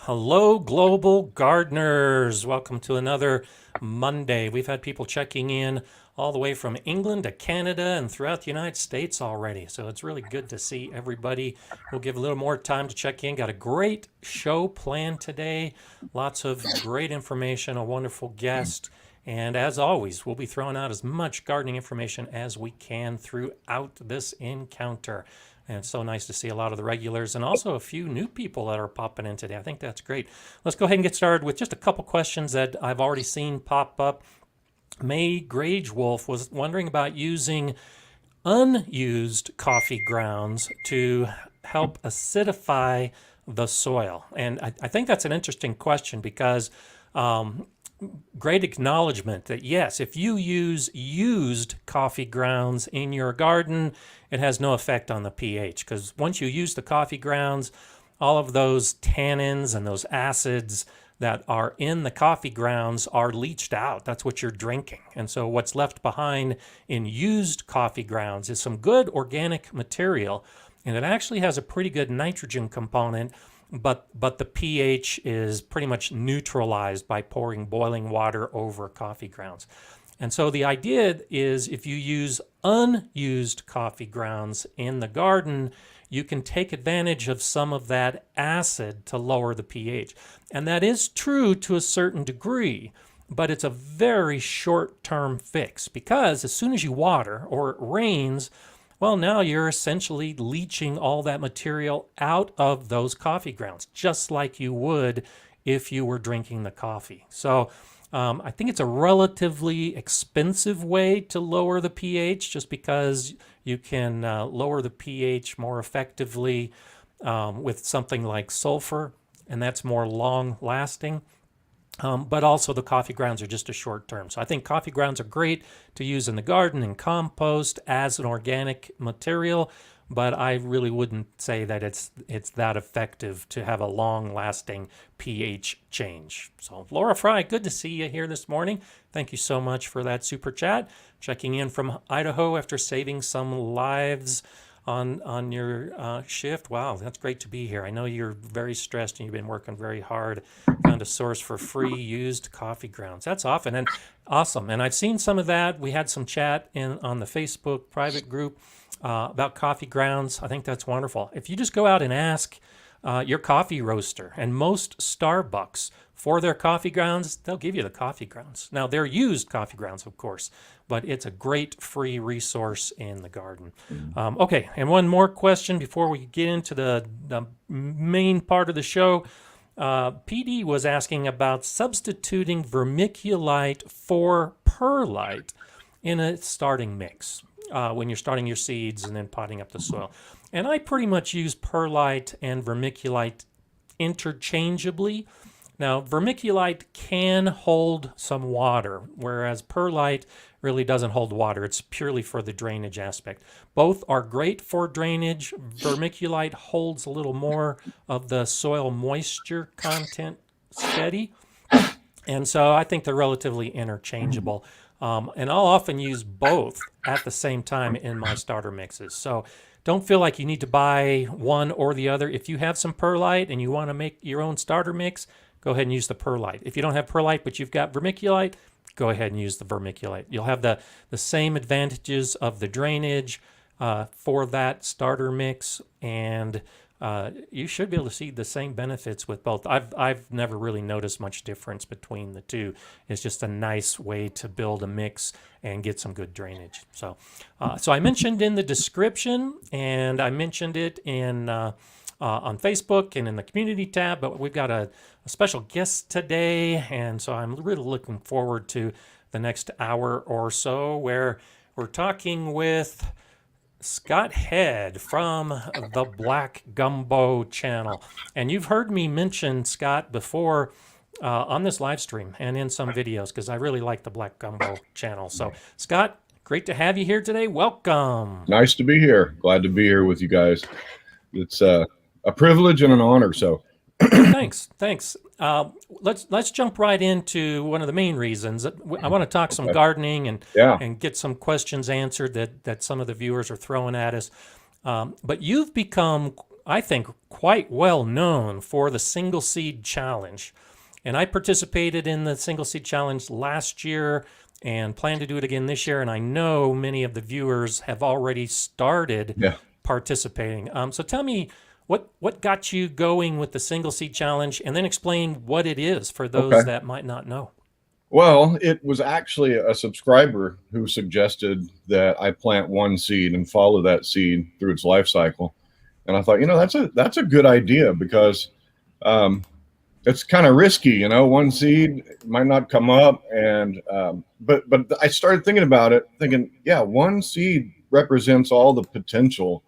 Hello, global gardeners. Welcome to another Monday. We've had people checking in all the way from England to Canada and throughout the United States already. So it's really good to see everybody. We'll give a little more time to check in. Got a great show planned today. Lots of great information, a wonderful guest. And as always, we'll be throwing out as much gardening information as we can throughout this encounter. And it's so nice to see a lot of the regulars and also a few new people that are popping in today. I think that's great. Let's go ahead and get started with just a couple questions that I've already seen pop up. May Grage Wolf was wondering about using unused coffee grounds to help acidify the soil. And I think that's an interesting question because great acknowledgement that yes, if you use used coffee grounds in your garden, it has no effect on the pH, because once you use the coffee grounds, all of those tannins and those acids that are in the coffee grounds are leached out. That's what you're drinking. And so what's left behind in used coffee grounds is some good organic material, and it actually has a pretty good nitrogen component, but the pH is pretty much neutralized by pouring boiling water over coffee grounds. And so the idea is if you use unused coffee grounds in the garden, you can take advantage of some of that acid to lower the pH. And that is true to a certain degree, but it's a very short-term fix because as soon as you water or it rains, well, now you're essentially leaching all that material out of those coffee grounds, just like you would if you were drinking the coffee. So I think it's a relatively expensive way to lower the pH just because you can lower the pH more effectively with something like sulfur, and that's more long-lasting. But also the coffee grounds are just a short term. So I think coffee grounds are great to use in the garden and compost as an organic material, but I really wouldn't say that it's that effective to have a long-lasting pH change. So Laura Fry, good to see you here this morning. Thank you so much for that super chat. Checking in from Idaho after saving some lives on your shift. Wow, that's great to be here. I know you're very stressed and you've been working very hard trying to source for free used coffee grounds. That's often and awesome. And I've seen some of that. We had some chat on the Facebook private group about coffee grounds. I think that's wonderful. If you just go out and ask your coffee roaster, and most Starbucks for their coffee grounds, they'll give you the coffee grounds. Now, they're used coffee grounds, of course, but it's a great free resource in the garden. Okay, and one more question before we get into the main part of the show. PD was asking about substituting vermiculite for perlite in a starting mix when you're starting your seeds and then potting up the soil. And I pretty much use perlite and vermiculite interchangeably. Now, vermiculite can hold some water, whereas perlite really doesn't hold water. It's purely for the drainage aspect. Both are great for drainage. Vermiculite holds a little more of the soil moisture content steady. And so I think they're relatively interchangeable. And I'll often use both at the same time in my starter mixes. So don't feel like you need to buy one or the other. If you have some perlite and you want to make your own starter mix, go ahead and use the perlite. If you don't have perlite but you've got vermiculite, go ahead and use the vermiculite. You'll have the same advantages of the drainage for that starter mix, and you should be able to see the same benefits with both. I've never really noticed much difference between the two. It's just a nice way to build a mix and get some good drainage. So I mentioned in the description, and I mentioned it in on Facebook and in the community tab, but we've got a special guest today, and so I'm really looking forward to the next hour or so where we're talking with Scott Head from the Black Gumbo channel. And you've heard me mention Scott before on this live stream and in some videos because I really like the Black Gumbo channel. So Scott, great to have you here today. Welcome. Nice to be here. Glad to be here with you guys. It's a privilege and an honor. So thanks. Let's jump right into one of the main reasons. I want to talk some gardening and get some questions answered that some of the viewers are throwing at us. But you've become I think, quite well known for the single seed challenge. And I participated in the single seed challenge last year and plan to do it again this year. And I know many of the viewers have already started Yeah. participating. So tell me what got you going with the single seed challenge, and then explain what it is for those Okay. that might not know. Well, it was actually a subscriber who suggested that I plant one seed and follow that seed through its life cycle. And I thought, that's a good idea because um, it's kind of risky, one seed might not come up. And but I started thinking about it, thinking, yeah, one seed represents all the potential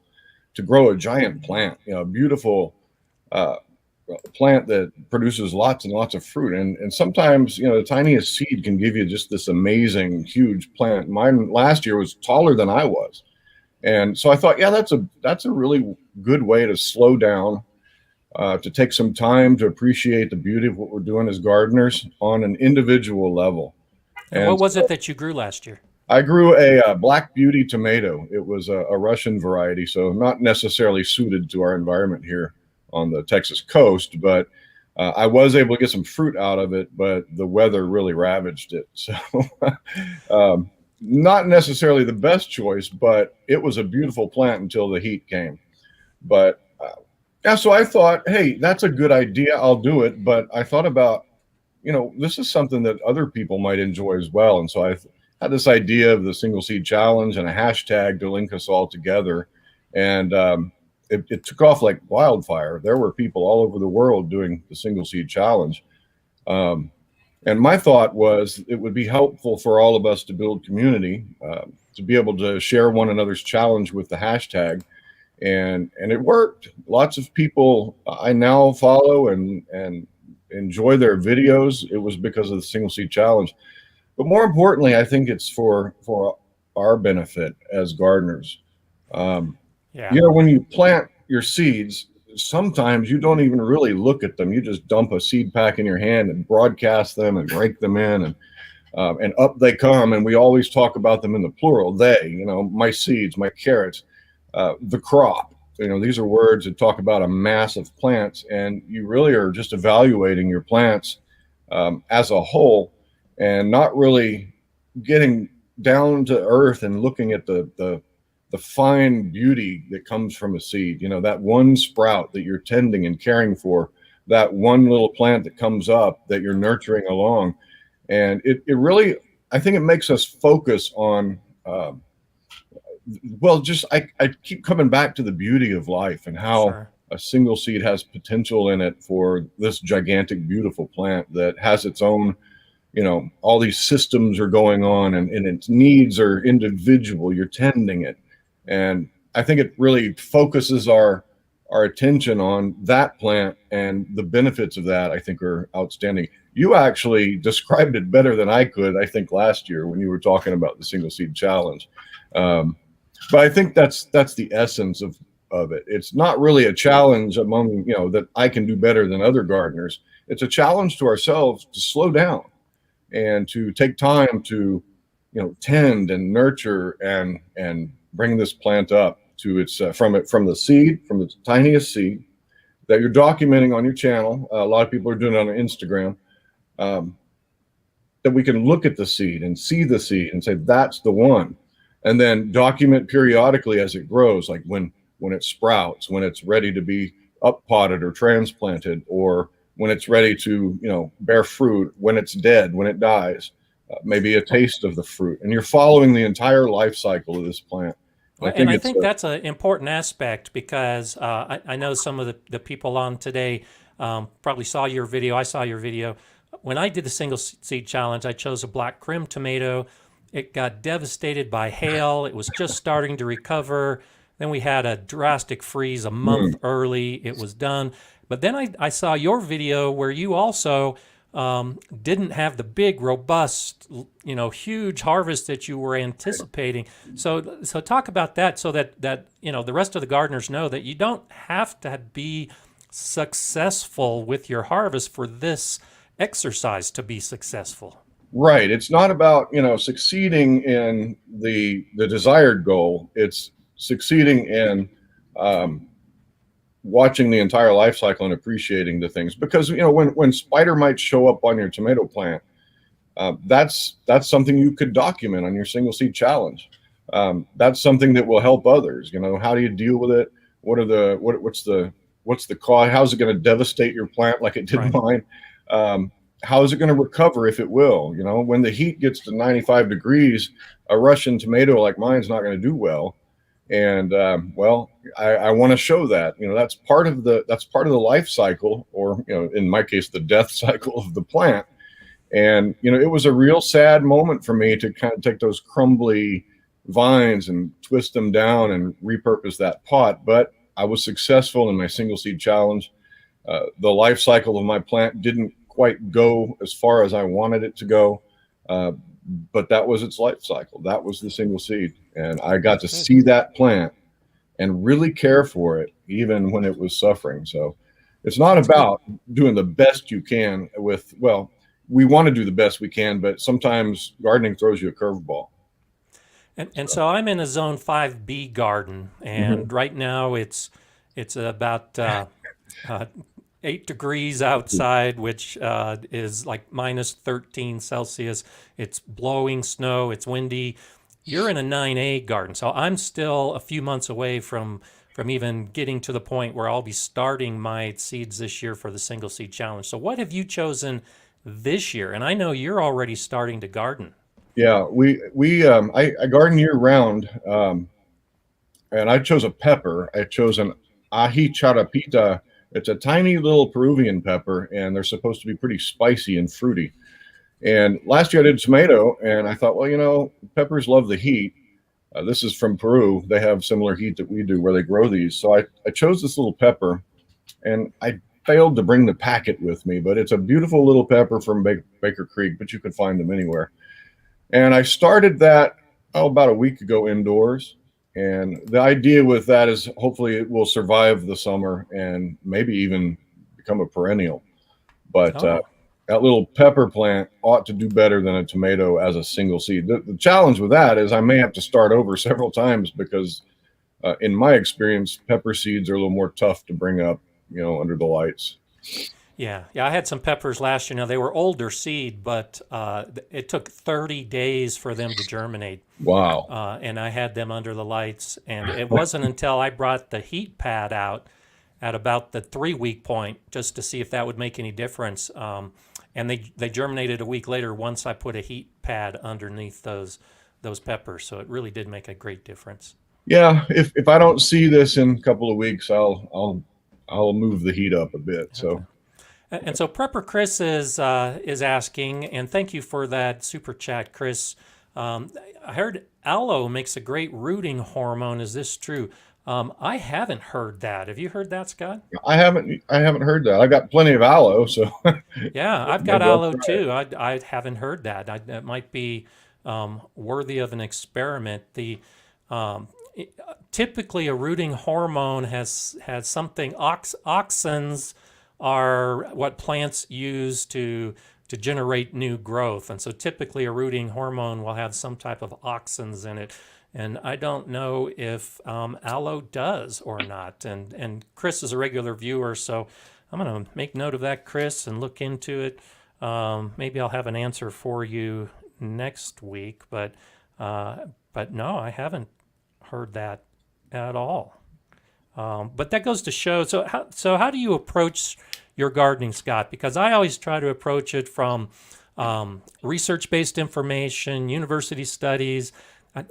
to grow a giant plant, a beautiful uh, plant that produces lots and lots of fruit. And sometimes, the tiniest seed can give you just this amazing, huge plant. Mine last year was taller than I was. And so I thought, yeah, that's a really good way to slow down, to take some time to appreciate the beauty of what we're doing as gardeners on an individual level. And And what was so it that you grew last year? I grew a Black Beauty tomato. It was a Russian variety, so not necessarily suited to our environment here on the Texas coast, but I was able to get some fruit out of it, but the weather really ravaged it. So not necessarily the best choice, but it was a beautiful plant until the heat came. But yeah, so I thought, hey, that's a good idea. I'll do it. But I thought about, this is something that other people might enjoy as well. And so I had this idea of the single seed challenge and a hashtag to link us all together. And it took off like wildfire. There were people all over the world doing the single seed challenge. And my thought was it would be helpful for all of us to build community, to be able to share one another's challenge with the hashtag. And it worked. Lots of people I now follow and enjoy their videos. It was because of the single seed challenge. But more importantly, I think it's for our benefit as gardeners. Yeah. When you plant your seeds, sometimes you don't even really look at them. You just dump a seed pack in your hand and broadcast them and rake them in, and up they come. And we always talk about them in the plural. They, my seeds, my carrots, the crop. These are words that talk about a mass of plants, and you really are just evaluating your plants as a whole, and not really getting down to earth and looking at the fine beauty that comes from a seed. That one sprout that you're tending and caring for, that one little plant that comes up that you're nurturing along, and it really, I think it makes us focus on. I keep coming back to the beauty of life and how Sure. a single seed has potential in it for this gigantic, beautiful plant that has its own, all these systems are going on, and its needs are individual. You're tending it. And I think it really focuses our attention on that plant, and the benefits of that, I think, are outstanding. You actually described it better than I could, I think, last year when you were talking about the single seed challenge. But I think that's the essence of it. It's not really a challenge among, that I can do better than other gardeners. It's a challenge to ourselves to slow down and to take time to, tend and nurture and bring this plant up to its from the tiniest seed that you're documenting on your channel. A lot of people are doing it on Instagram. That we can look at the seed and see the seed and say that's the one, and then document periodically as it grows, like when it sprouts, when it's ready to be up potted or transplanted, or when it's ready to bear fruit, when it's dead, when it dies, maybe a taste of the fruit, and you're following the entire life cycle of this plant. And I think that's an important aspect because I know some of the people on today probably saw your video. I saw your video. When I did the single seed challenge, I chose a black Krim tomato. It got devastated by hail. It was just starting to recover. Then we had a drastic freeze a month early. It was done. But then I saw your video where you also didn't have the big, robust, huge harvest that you were anticipating. So talk about that so that the rest of the gardeners know that you don't have to be successful with your harvest for this exercise to be successful. Right. It's not about, succeeding in the desired goal. It's succeeding in watching the entire life cycle and appreciating the things, because when spider mites show up on your tomato plant, that's something you could document on your single seed challenge. That's something that will help others. How do you deal with it? What's the cause? How's it going to devastate your plant like it did Right. mine? How is it going to recover if it will? When the heat gets to 95 degrees, a Russian tomato like mine's not going to do well. And well, I want to show that. That's part of the life cycle, or in my case, the death cycle of the plant. And it was a real sad moment for me to kind of take those crumbly vines and twist them down and repurpose that pot. But I was successful in my single seed challenge. The life cycle of my plant didn't quite go as far as I wanted it to go, but that was its life cycle. That was the single seed, and I got to see that plant and really care for it, even when it was suffering. So it's not about doing the best you can with, well, we want to do the best we can, but sometimes gardening throws you a curveball. And so I'm in a zone 5B garden, and right now it's about 8 degrees outside, which is like minus 13 Celsius. It's blowing snow. It's windy. You're in a 9A garden, so I'm still a few months away from even getting to the point where I'll be starting my seeds this year for the single seed challenge. So what have you chosen this year? And I know you're already starting to garden. Yeah, I garden year round, and I chose a pepper. I chose an ají charapita. It's a tiny little Peruvian pepper, and they're supposed to be pretty spicy and fruity. And last year I did tomato, and I thought, well, peppers love the heat. This is from Peru. They have similar heat that we do where they grow these. So I chose this little pepper, and I failed to bring the packet with me, but it's a beautiful little pepper from Baker Creek, but you could find them anywhere. And I started that about a week ago indoors. And the idea with that is hopefully it will survive the summer and maybe even become a perennial. But that little pepper plant ought to do better than a tomato as a single seed. The challenge with that is I may have to start over several times because in my experience, pepper seeds are a little more tough to bring up, under the lights. Yeah. I had some peppers last year. Now, they were older seed, but it took 30 days for them to germinate. Wow. And I had them under the lights. And it wasn't until I brought the heat pad out at about the 3-week point just to see if that would make any difference. And they germinated a week later once I put a heat pad underneath those peppers. So it really did make a great difference. Yeah. If I don't see this in a couple of weeks, I'll move the heat up a bit. So. Okay. And so Prepper Chris is asking, and thank you for that super chat, Chris. I heard aloe makes a great rooting hormone. Is this true? I haven't heard that. Have you heard that, Scott? I haven't heard that. I've got plenty of aloe, so. Yeah, I've got aloe too. I haven't heard that. That might be worthy of an experiment. Typically, a rooting hormone has something. Auxins are what plants use to generate new growth, and so typically a rooting hormone will have some type of auxins in it. And I don't know if aloe does or not. And Chris is a regular viewer, so I'm going to make note of that, Chris, and look into it. Maybe I'll have an answer for you next week. But no, I haven't heard that at all. But that goes to show. So how do you approach your gardening, Scott? Because I always try to approach it from research-based information, university studies.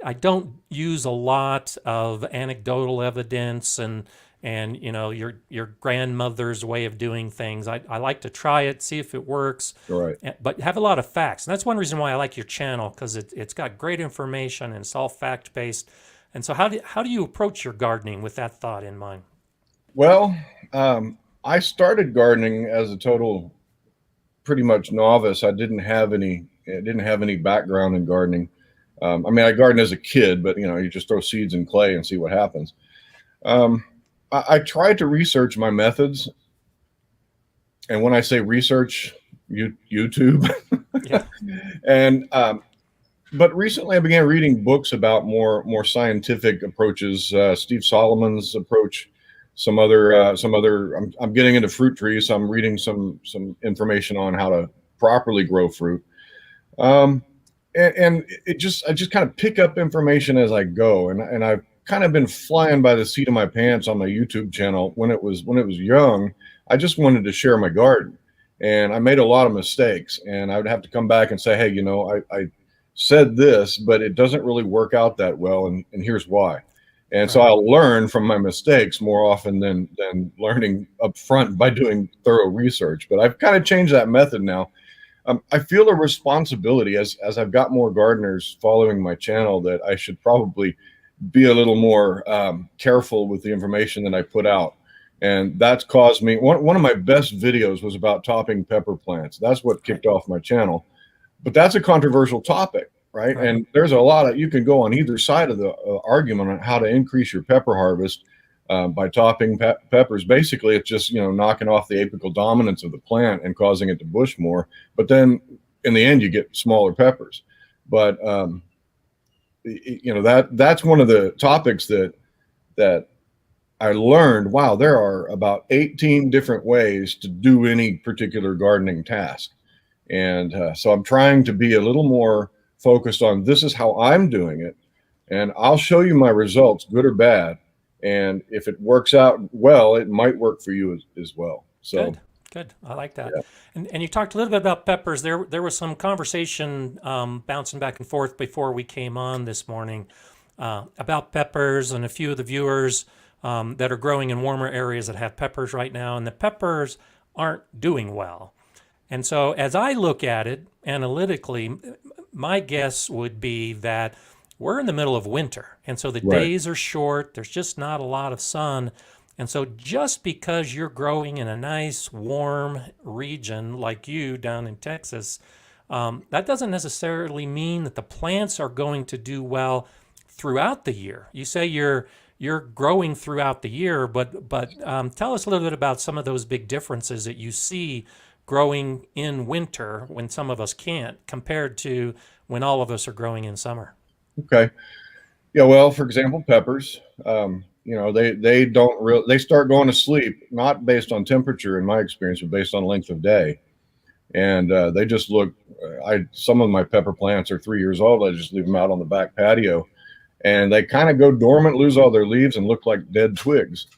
I don't use a lot of anecdotal evidence and your grandmother's way of doing things. I like to try it, see if it works, Right. But have a lot of facts. And that's one reason why I like your channel, because it's got great information and it's all fact-based. And so how do you approach your gardening with that thought in mind? Well, I started gardening as a total pretty much novice. I didn't have any background in gardening. I gardened as a kid, but you just throw seeds in clay and see what happens. I tried to research my methods, and when I say research, YouTube. Yeah. And but recently I began reading books about more scientific approaches. Steve Solomon's approach I'm getting into fruit trees, so I'm reading some information on how to properly grow fruit. And I just kind of pick up information as I go, and I've kind of been flying by the seat of my pants on my YouTube channel. When it was young, I just wanted to share my garden, and I made a lot of mistakes, and I would have to come back and say, hey, I said this, but it doesn't really work out that well, and here's why. And so I'll learn from my mistakes more often than learning up front by doing thorough research. But I've kind of changed that method now. I feel a responsibility as I've got more gardeners following my channel that I should probably be a little more careful with the information that I put out. And that's caused me, one of my best videos was about topping pepper plants. That's what kicked off my channel. But that's a controversial topic, right? And there's a lot of, you can go on either side of the argument on how to increase your pepper harvest by topping peppers. Basically, it's just, knocking off the apical dominance of the plant and causing it to bush more. But then in the end, you get smaller peppers. But, that's one of the topics that I learned, wow, there are about 18 different ways to do any particular gardening task. And so I'm trying to be a little more focused on this is how I'm doing it. And I'll show you my results, good or bad. And if it works out well, it might work for you as well. So good. I like that. Yeah. And you talked a little bit about peppers. There was some conversation bouncing back and forth before we came on this morning about peppers, and a few of the viewers that are growing in warmer areas that have peppers right now, and the peppers aren't doing well. And so as I look at it analytically, my guess would be that we're in the middle of winter. And so the days are short. There's just not a lot of sun. And so just because you're growing in a nice warm region like you down in Texas, that doesn't necessarily mean that the plants are going to do well throughout the year. You say you're growing throughout the year, but tell us a little bit about some of those big differences that you see growing in winter when some of us can't, compared to when all of us are growing in summer. Okay. Yeah. Well, for example, peppers, they start going to sleep, not based on temperature in my experience, but based on length of day. And they just look, some of my pepper plants are 3 years old. I just leave them out on the back patio, and they kind of go dormant, lose all their leaves, and look like dead twigs.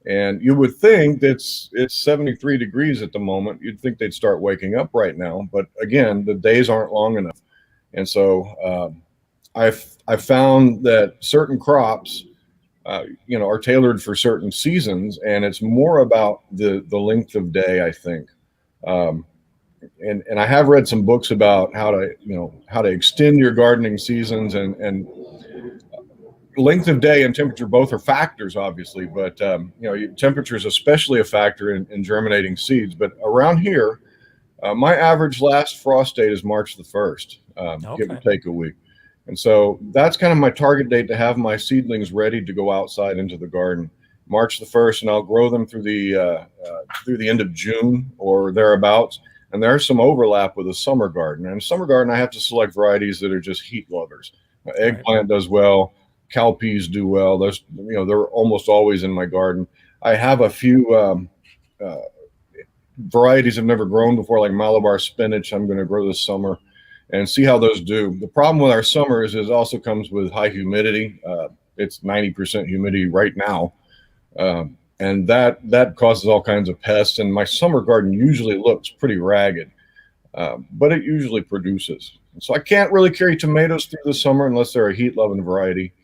And you would think it's 73 degrees at the moment. You'd think they'd start waking up right now. But again, the days aren't long enough. And so I've found that certain crops, are tailored for certain seasons, and it's more about the length of day, I think. And I have read some books about how to extend your gardening seasons, and length of day and temperature both are factors, obviously, but temperature is especially a factor in germinating seeds. But around here, my average last frost date is March the 1st, give or take a week. And so that's kind of my target date to have my seedlings ready to go outside into the garden, March the 1st, and I'll grow them through the end of June or thereabouts. And there's some overlap with a summer garden. And a summer garden, I have to select varieties that are just heat lovers. Eggplant does well. Cowpeas do well. They're almost always in my garden. I have a few varieties I've never grown before, like Malabar spinach. I'm going to grow this summer and see how those do. The problem with our summer is it also comes with high humidity. It's 90% humidity right now. And that causes all kinds of pests. And my summer garden usually looks pretty ragged, but it usually produces. So I can't really carry tomatoes through the summer unless they're a heat-loving variety.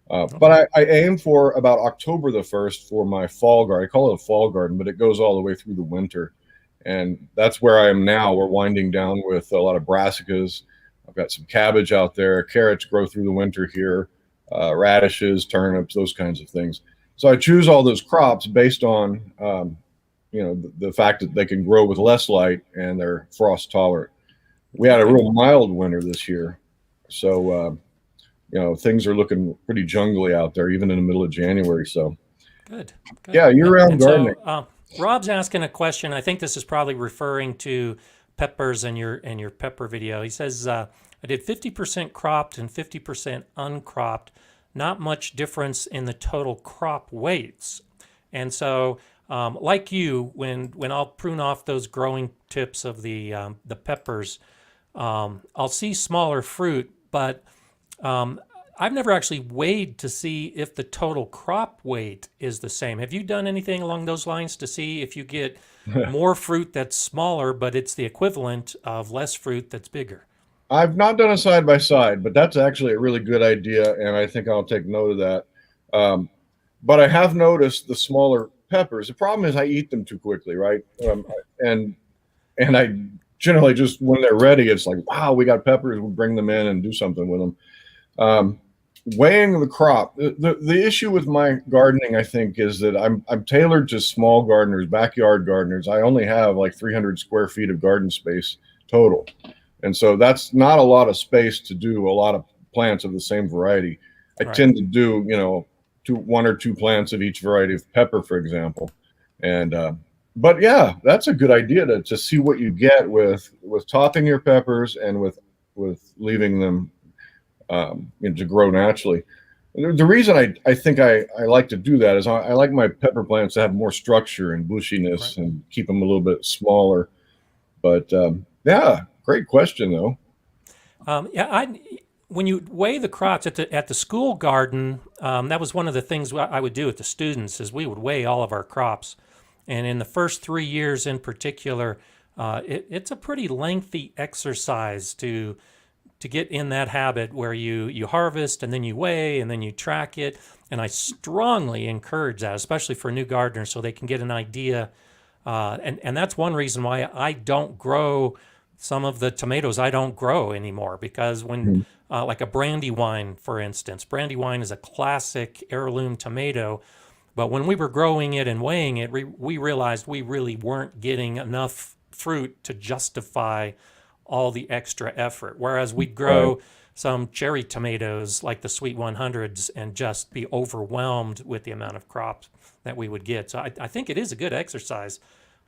But I aim for about October the 1st for my fall garden. I call it a fall garden, but it goes all the way through the winter. And that's where I am now. We're winding down with a lot of brassicas. I've got some cabbage out there. Carrots grow through the winter here. Radishes, turnips, those kinds of things. So I choose all those crops based on, the fact that they can grow with less light and they're frost tolerant. We had a real mild winter this year. So, things are looking pretty jungly out there, even in the middle of January. So good. Yeah, year-round gardening. So, Rob's asking a question. I think this is probably referring to peppers in your pepper video. He says, I did 50% cropped and 50% uncropped. Not much difference in the total crop weights. And so, like you, when I'll prune off those growing tips of the peppers, I'll see smaller fruit, but I've never actually weighed to see if the total crop weight is the same. Have you done anything along those lines to see if you get more fruit that's smaller, but it's the equivalent of less fruit that's bigger? I've not done a side by side, but that's actually a really good idea, and I think I'll take note of that. Um, but I have noticed the smaller peppers. The problem is I eat them too quickly, right? And and I generally just when they're ready, it's like, wow, we got peppers. We'll bring them in and do something with them. Um, Weighing the crop. The issue with my gardening, I think, is that I'm tailored to small gardeners, backyard gardeners. I only have like 300 square feet of garden space total. And so that's not a lot of space to do a lot of plants of the same variety. I Right. tend to do, one or two plants of each variety of pepper, for example. And but yeah, that's a good idea to see what you get with topping your peppers and with leaving them to grow naturally. The reason I think I like to do that is I like my pepper plants to have more structure and Right. bushiness and keep them a little bit smaller. But yeah, great question though. Yeah, when you weigh the crops at the school garden, that was one of the things I would do with the students is we would weigh all of our crops, and in the first 3 years in particular, it's a pretty lengthy exercise to get in that habit where you harvest and then you weigh and then you track it. And I strongly encourage that, especially for new gardeners, so they can get an idea. And that's one reason why I don't grow some of the tomatoes I don't grow anymore because when Mhm. like a brandywine, for instance, brandywine is a classic heirloom tomato. But when we were growing it and weighing it, we realized we really weren't getting enough fruit to justify all the extra effort. Whereas we'd Right. grow some cherry tomatoes like the Sweet 100s and just be overwhelmed with the amount of crops that we would get. So I think it is a good exercise.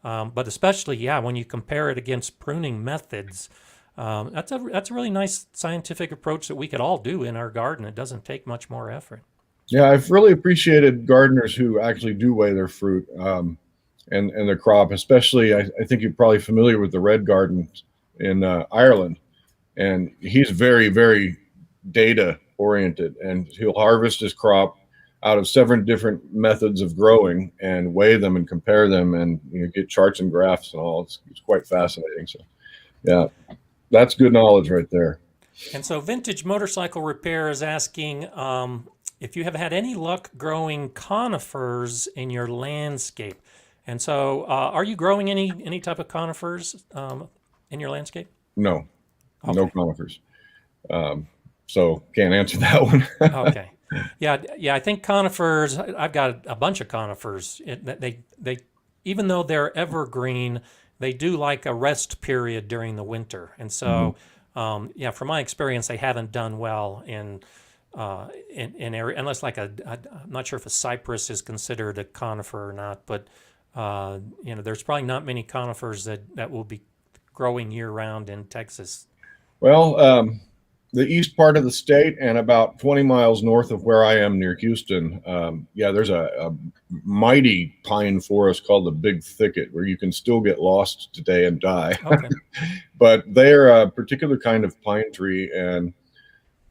But especially, yeah, when you compare it against pruning methods, that's a really nice scientific approach that we could all do in our garden. It doesn't take much more effort. Yeah, I've really appreciated gardeners who actually do weigh their fruit and their crop. Especially, I think you're probably familiar with the Red Garden in Ireland, and he's very, very data oriented, and he'll harvest his crop out of 7 different methods of growing and weigh them and compare them, and get charts and graphs and all. It's quite fascinating. So, yeah, that's good knowledge right there. And so, Vintage Motorcycle Repair is asking if you have had any luck growing conifers in your landscape. And so, are you growing any type of conifers in your landscape? No, no Okay. conifers. So can't answer that one. Okay. Yeah, yeah. I think conifers. I've got a bunch of conifers. They even though they're evergreen, they do like a rest period during the winter, and Mhm. so yeah, from my experience, they haven't done well in area unless like I'm not sure if a cypress is considered a conifer or not, but there's probably not many conifers that will be growing year round in Texas. Well, the east part of the state and about 20 miles north of where I am near Houston, yeah, there's a mighty pine forest called the Big Thicket where you can still get lost today and die. Okay. But they're a particular kind of pine tree, and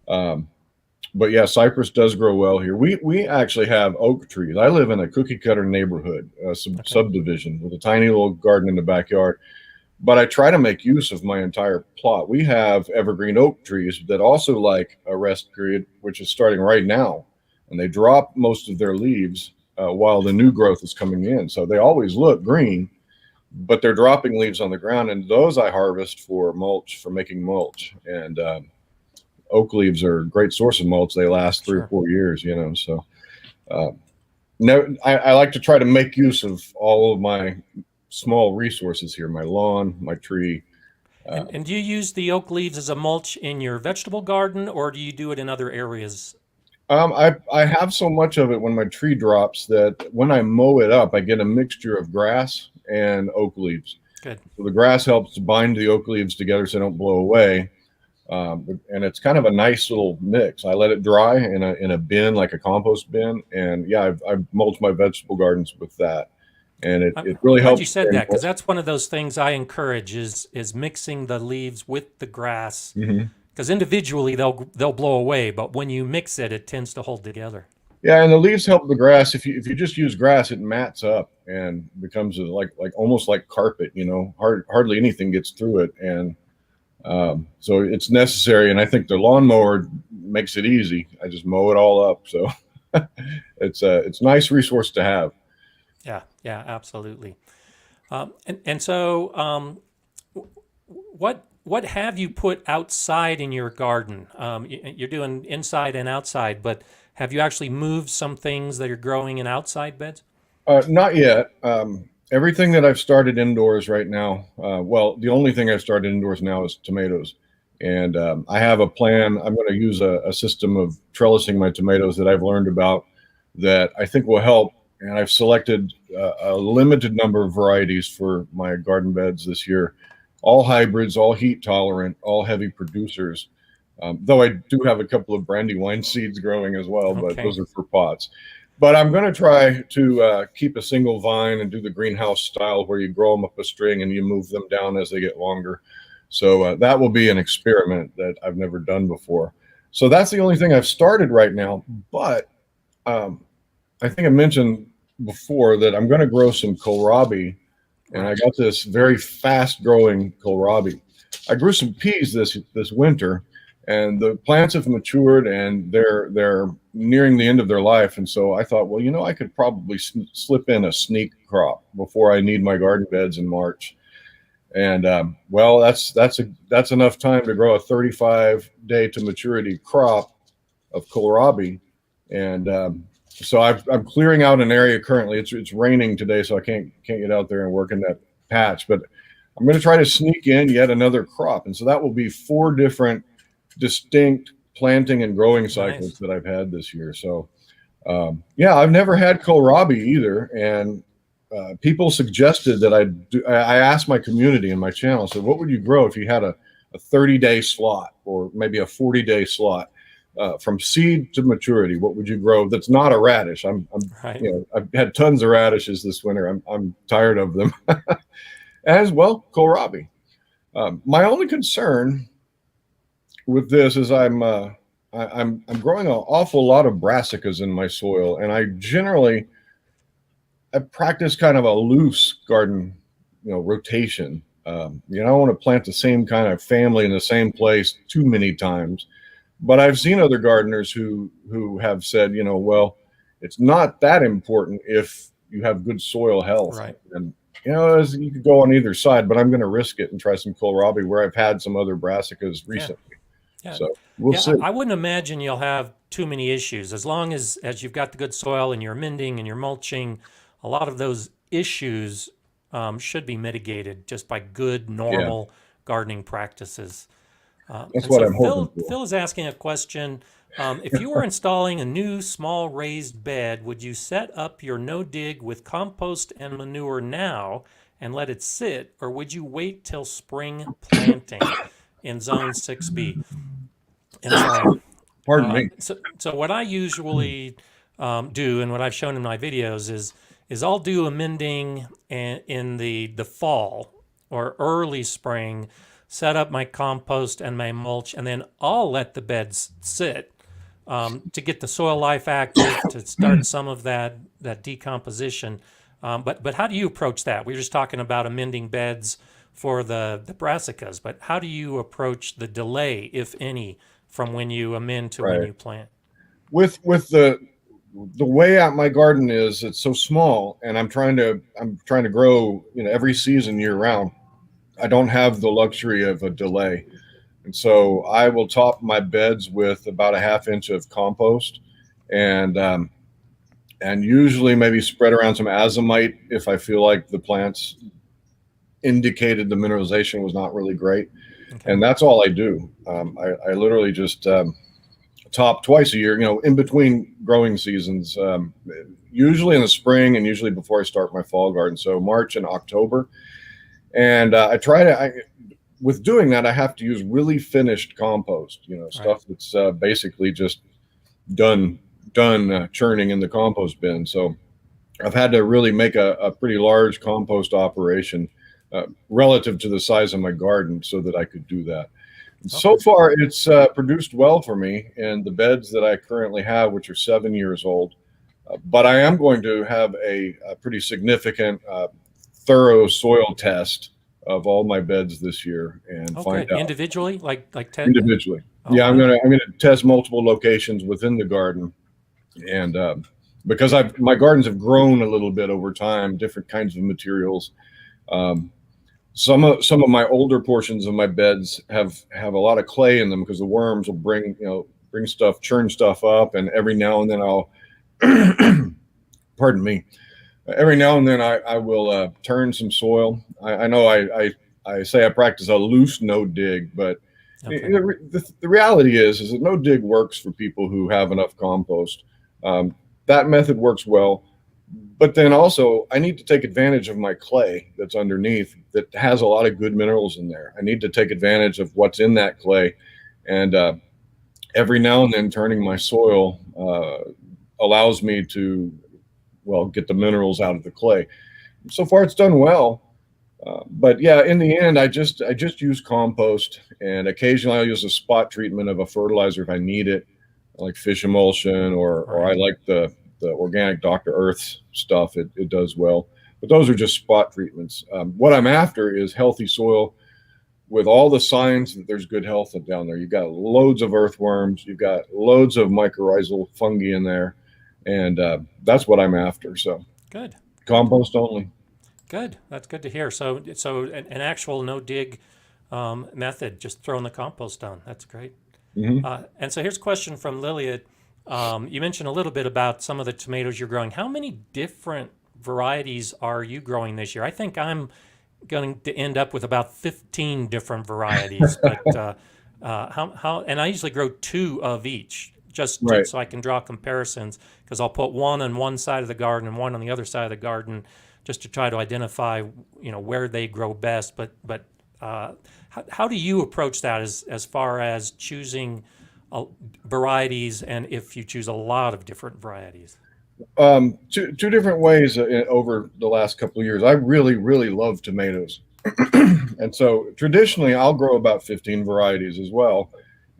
um, but yeah, cypress does grow well here. We actually have oak trees. I live in a cookie cutter neighborhood, Okay. subdivision with a tiny little garden in the backyard. But I try to make use of my entire plot. We have evergreen oak trees that also like a rest period, which is starting right now, and they drop most of their leaves while the new growth is coming in. So they always look green, but they're dropping leaves on the ground, and those I harvest for mulch, for making mulch. And oak leaves are a great source of mulch. They last three or Sure. 4 years, So uh, no, I like to try to make use of all of my small resources here: my lawn, my tree. Uh, And do you use the oak leaves as a mulch in your vegetable garden, or do you do it in other areas? I have so much of it when my tree drops that when I mow it up, I get a mixture of grass and oak leaves. Good. So the grass helps to bind the oak leaves together so they don't blow away. And it's kind of a nice little mix. I let it dry in a bin, like a compost bin, and yeah, I've mulched my vegetable gardens with that, and I'm it really glad you helps. said that, because that's one of those things I encourage is mixing the leaves with the grass, Mhm. because individually they'll blow away, but when you mix it, it tends to hold together. Yeah, and the leaves help the grass. If you just use grass, it mats up and becomes like almost like carpet. Hardly anything gets through it, and so it's necessary. And I think the lawnmower makes it easy. I just mow it all up. So it's a nice resource to have. Yeah, yeah, absolutely. And so, what have you put outside in your garden? You're doing inside and outside, but have you actually moved some things that are growing in outside beds? Not yet. Everything that I've started indoors right now, well, the only thing I've started indoors now is tomatoes. And I have a plan. I'm going to use a system of trellising my tomatoes that I've learned about that I think will help. And I've selected a limited number of varieties for my garden beds this year, all hybrids, all heat tolerant, all heavy producers. Though I do have a couple of brandywine seeds growing as well, but Okay. those are for pots. But I'm going to try to keep a single vine and do the greenhouse style where you grow them up a string and you move them down as they get longer. So that will be an experiment that I've never done before. So that's the only thing I've started right now. But um, I think I mentioned before that I'm going to grow some kohlrabi, and I Right. got this very fast growing kohlrabi. I grew some peas this winter, and the plants have matured and they're nearing the end of their life. And so I thought, well, I could probably slip in a sneak crop before I need my garden beds in March. And well, that's enough time to grow a 35-day to maturity crop of kohlrabi. And so I'm clearing out an area currently. It's raining today, so I can't get out there and work in that patch. But I'm going to try to sneak in yet another crop, and so that will be 4 different distinct planting and growing cycles Nice. that I've had this year. So yeah, I've never had kohlrabi either, and people suggested that I do. I asked my community in my channel, so what would you grow if you had a 30-day slot or maybe a 40-day slot from seed to maturity? What would you grow that's not a radish? Right. I've had tons of radishes this winter. I'm tired of them. As well, kohlrabi. My only concern with this is I'm growing an awful lot of brassicas in my soil, and I practice kind of a loose garden, rotation. I don't want to plant the same kind of family in the same place too many times. But I've seen other gardeners who have said, well, it's not that important if you have good soil health. Right. And you could go on either side, but I'm going to risk it and try some kohlrabi where I've had some other brassicas Yeah. recently. Yeah. So we'll Yeah. see. I wouldn't imagine you'll have too many issues as long as you've got the good soil and you're amending and you're mulching. A lot of those issues should be mitigated just by good, Yeah, normal gardening practices. that's And what so I'm hoping for. Phil is asking a question. If you were installing a new small raised bed, would you set up your no dig with compost and manure now and let it sit, or would you wait till spring planting in zone 6B? And Pardon me. so what I usually do, and what I've shown in my videos, is I'll do amending in the fall or early spring, set up my compost and my mulch, and then I'll let the beds sit to get the soil life active, to start some of that decomposition. But how do you approach that? We were just talking about amending beds for the brassicas, but how do you approach the delay, if any, from when you amend to when Right. you plant? With the way out my garden is, it's so small, and I'm trying to grow, every season year round. I don't have the luxury of a delay. And so I will top my beds with about a half inch of compost, and usually maybe spread around some azomite if I feel like the plants indicated the mineralization was not really great. Okay. And that's all I do. I literally just top twice a year, in between growing seasons, usually in the spring and usually before I start my fall garden. So March and October. And I try to, with doing that, I have to use really finished compost, Right. stuff that's basically just done churning in the compost bin. So I've had to really make a pretty large compost operation relative to the size of my garden so that I could do that. And so Okay. far, it's produced well for me in the beds that I currently have, which are 7 years old. But I am going to have a pretty significant, thorough soil test of all my beds this year and Oh, find good. out Individually, like Ted. individually. Oh, Yeah, wow. I'm gonna test multiple locations within the garden, and because my gardens have grown a little bit over time, different kinds of materials. Um, some of my older portions of my beds have a lot of clay in them because the worms will bring stuff, churn stuff up, and every now and then I'll pardon me. Every now and then I will turn some soil. I know I say I practice a loose no dig, but Okay. the reality is that no dig works for people who have enough compost. Um, that method works well, but then also I need to take advantage of my clay that's underneath that has a lot of good minerals in there. I need to take advantage of what's in that clay, and every now and then turning my soil allows me to get the minerals out of the clay. So far, it's done well. But yeah, in the end, I just use compost, and occasionally I'll use a spot treatment of a fertilizer if I need it, like fish emulsion, or I Right. like the organic Dr. Earth stuff. It does well, but those are just spot treatments. What I'm after is healthy soil with all the signs that there's good health down there. You've got loads of earthworms, you've got loads of mycorrhizal fungi in there, and that's what I'm after. So Good. Good. compost only. Good. That's good to hear. So an actual no dig method, just throwing the compost down. That's great. Hmm. And so here's a question from Liliot. You mentioned a little bit about some of the tomatoes you're growing. How many different varieties are you growing this year? I think I'm going to end up with about 15 different varieties. But how? And I usually grow two of each, just Right. so I can draw comparisons. Because I'll put one on one side of the garden and one on the other side of the garden, just to try to identify, where they grow best. But how do you approach that as far as choosing varieties, and if you choose a lot of different varieties? Two different ways over the last couple of years. I really, really love tomatoes. And so traditionally, I'll grow about 15 varieties as well.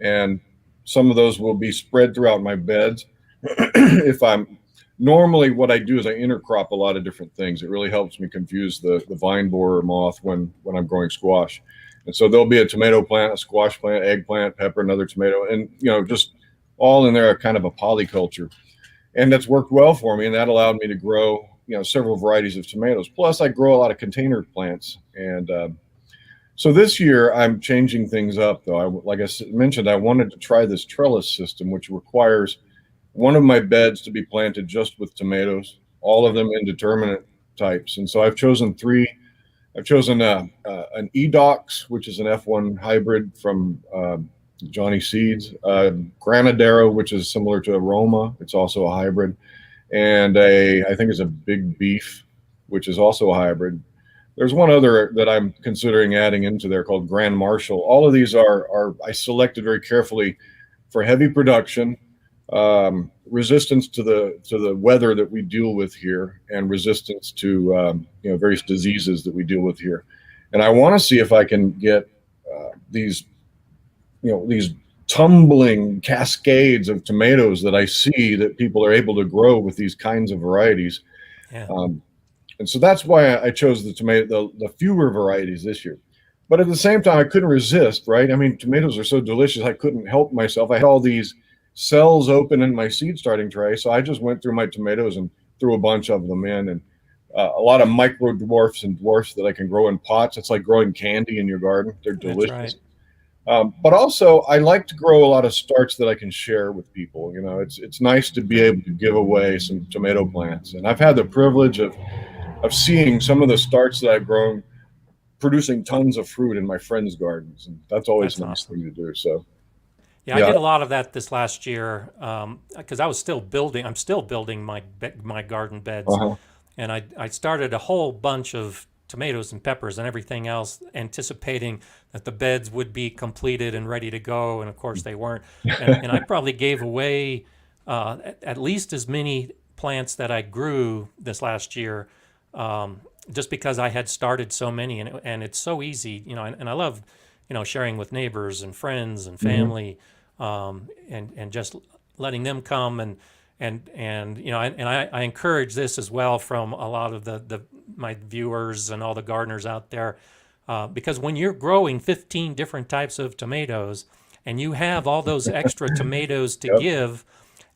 And some of those will be spread throughout my beds. If I'm Normally, what I do is I intercrop a lot of different things. It really helps me confuse the vine borer moth when I'm growing squash. And so there'll be a tomato plant, a squash plant, eggplant, pepper, another tomato, and just all in there, kind of a polyculture. And that's worked well for me, and that allowed me to grow several varieties of tomatoes. Plus, I grow a lot of container plants, and so this year I'm changing things up. Though, like I mentioned, I wanted to try this trellis system, which requires one of my beds to be planted just with tomatoes, all of Okay. them indeterminate types. And so I've chosen three. I've chosen an Edox, which is an F1 hybrid from Johnny Seeds, Granadero, which is similar to Aroma. It's also a hybrid, and I think it's a Big Beef, which is also a hybrid. There's one other that I'm considering adding into there called Grand Marshal. All of these are I selected very carefully for heavy production, resistance to the weather that we deal with here, and resistance to various diseases that we deal with here. And I want to see if I can get these these tumbling cascades of tomatoes that I see that people are able to grow with these kinds of varieties. Yeah. Um, and so that's why I chose the fewer varieties this year. But at the same time, I couldn't resist, right? I mean, tomatoes are so delicious, I couldn't help myself. I had all these cells open in my seed starting tray, so I just went through my tomatoes and threw a bunch of them in, and a lot of micro dwarfs and dwarfs that I can grow in pots. It's like growing candy in your garden. They're That's right. delicious. But also, I like to grow a lot of starts that I can share with people. It's nice to be Good. able to give away some tomato plants, and I've had the privilege of seeing some of the starts that I've grown producing tons of fruit in my friends' gardens, and that's always That's a nice awesome. thing to do. So, Yeah, I yeah. did a lot of that this last year because I was still building. I'm still building my garden beds, Uh-huh. and I started a whole bunch of tomatoes and peppers and everything else, anticipating that the beds would be completed and ready to go. And of course they weren't. And I probably gave away at least as many plants that I grew this last year, just because I had started so many, and it's so easy, and I love, sharing with neighbors and friends and family, and just letting them come and I encourage this as well from a lot of my viewers and all the gardeners out there, because when you're growing 15 different types of tomatoes and you have all those extra tomatoes to give,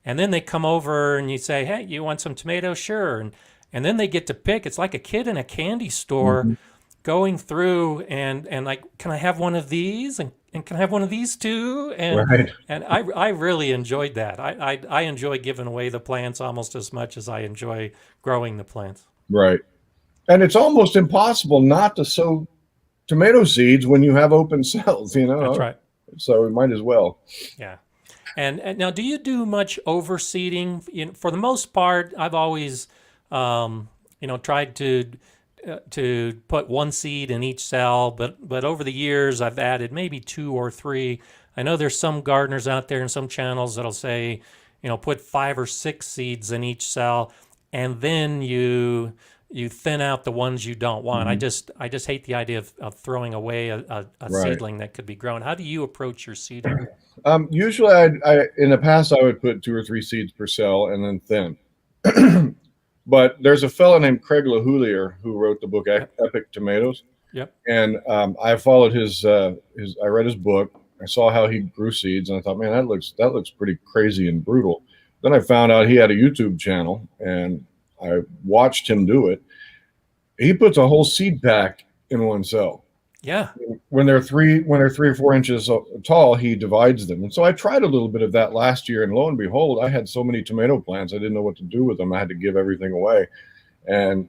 and then they come over and you say, hey, you want some tomatoes? Sure. And then they get to pick. It's like a kid in a candy store going through and like, can I have one of these? And can I have one of these too? And I really enjoyed that. I enjoy giving away the plants almost as much as I enjoy growing the plants. Right. And it's almost impossible not to sow tomato seeds when you have open cells, That's right. So we might as well. Yeah. And now, do you do much overseeding? For the most part, I've always, tried to put one seed in each cell, but over the years, I've added maybe 2 or 3. I know there's some gardeners out there and some channels that'll say, put 5 or 6 seeds in each cell, and then you thin out the ones you don't want. I just hate the idea of throwing away a seedling that could be grown. How do you approach your seeding? Usually, I in the past I would put 2 or 3 seeds per cell and then thin. But there's a fellow named Craig LaHoulier who wrote the book Epic Tomatoes. Yep. And I followed his. I read his book. I saw how he grew seeds, and I thought, man, that looks pretty crazy and brutal. Then I found out he had a YouTube channel, and I watched him do it. He puts a whole seed pack in one cell. Yeah. When they're 3 or 4 inches tall, he divides them. And so I tried a little bit of that last year, and lo and behold, I had so many tomato plants, I didn't know what to do with them. I had to give everything away. And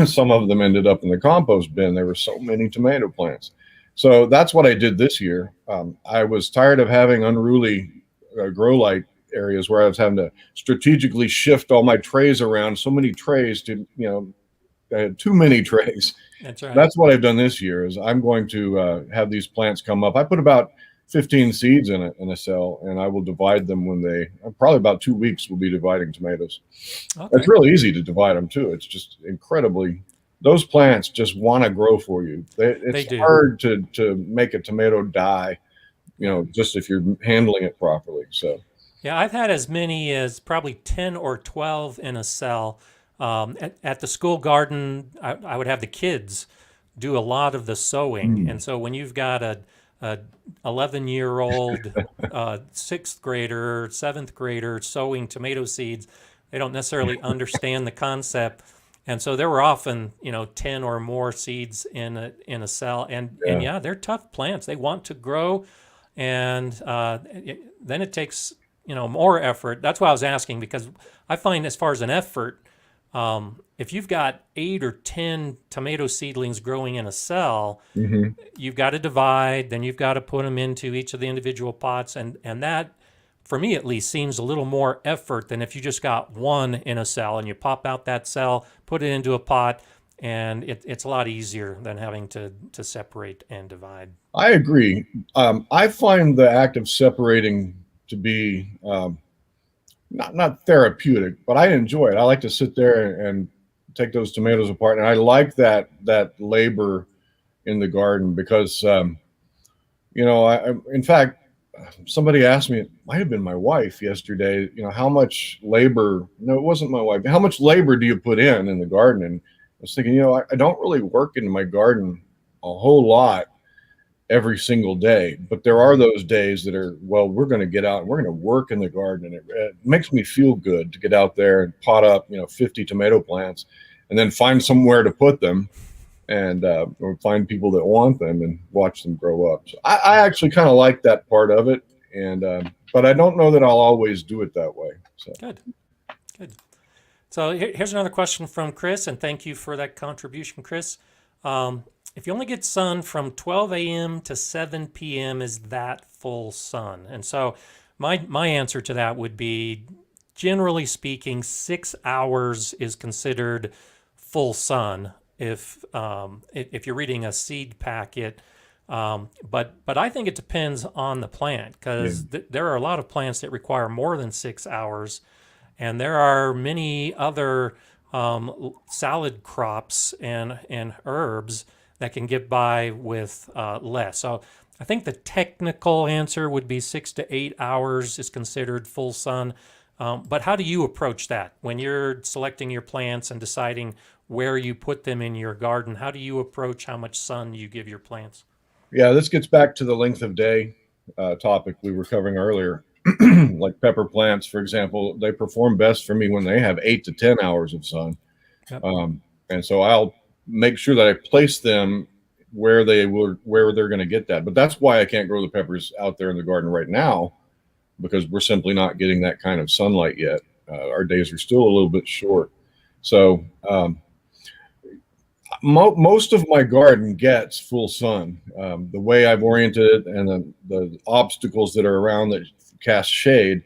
some of them ended up in the compost bin. There were so many tomato plants. So that's what I did this year. I was tired of having unruly grow light areas where I was having to strategically shift all my trays around, so many trays to, I had too many trays. That's right. That's what I've done this year is I'm going to have these plants come up. I put about 15 seeds in a cell, and I will divide them probably about 2 weeks we'll be dividing tomatoes. Okay. It's really easy to divide them too. It's just incredibly, those plants just want to grow for you. It's hard to make a tomato die, just if you're handling it properly. So yeah, I've had as many as probably 10 or 12 in a cell. At the school garden, I would have the kids do a lot of the sowing. And so when you've got a 11-year-old 6th grader, 7th grader sowing tomato seeds, they don't necessarily understand the concept. And so there were often, 10 or more seeds in a cell. And they're tough plants. They want to grow. And then it takes, more effort. That's why I was asking, because I find as far as an effort, if you've got 8 or 10 tomato seedlings growing in a cell, you've got to divide, then you've got to put them into each of the individual pots. And that, for me at least, seems a little more effort than if you just got one in a cell and you pop out that cell, put it into a pot, and it's a lot easier than having to separate and divide. I agree. I find the act of separating to be not therapeutic, but I enjoy it. I like to sit there and take those tomatoes apart, and I like that labor in the garden because, in fact, somebody asked me, it might have been my wife yesterday, how much labor? No, it wasn't my wife. How much labor do you put in the garden? And I was thinking, I don't really work in my garden a whole lot every single day, but there are those days that are, well, we're going to get out and we're going to work in the garden, and it makes me feel good to get out there and pot up 50 tomato plants and then find somewhere to put them and or find people that want them and watch them grow up. So I actually kind of like that part of it, and but I don't know that I'll always do it that way. So good. So here's another question from Chris, and thank you for that contribution, Chris. If you only get sun from 12 a.m. to 7 p.m., is that full sun? And so my answer to that would be, generally speaking, 6 hours is considered full sun. if you're reading a seed packet. But I think it depends on the plant, Yeah. because there are a lot of plants that require more than 6 hours, and there are many other salad crops and herbs that can get by with less. So I think the technical answer would be 6 to 8 hours is considered full sun. But how do you approach that when you're selecting your plants and deciding where you put them in your garden? How do you approach how much sun you give your plants? Yeah, this gets back to the length of day topic we were covering earlier. Like pepper plants, for example, they perform best for me when they have 8 to 10 hours of sun. Yep. And so I'll make sure that I place them where they're going to get that. But that's why I can't grow the peppers out there in the garden right now, because we're simply not getting that kind of sunlight yet. Our days are still a little bit short. So most of my garden gets full sun. The way I've oriented it and the obstacles that are around that cast shade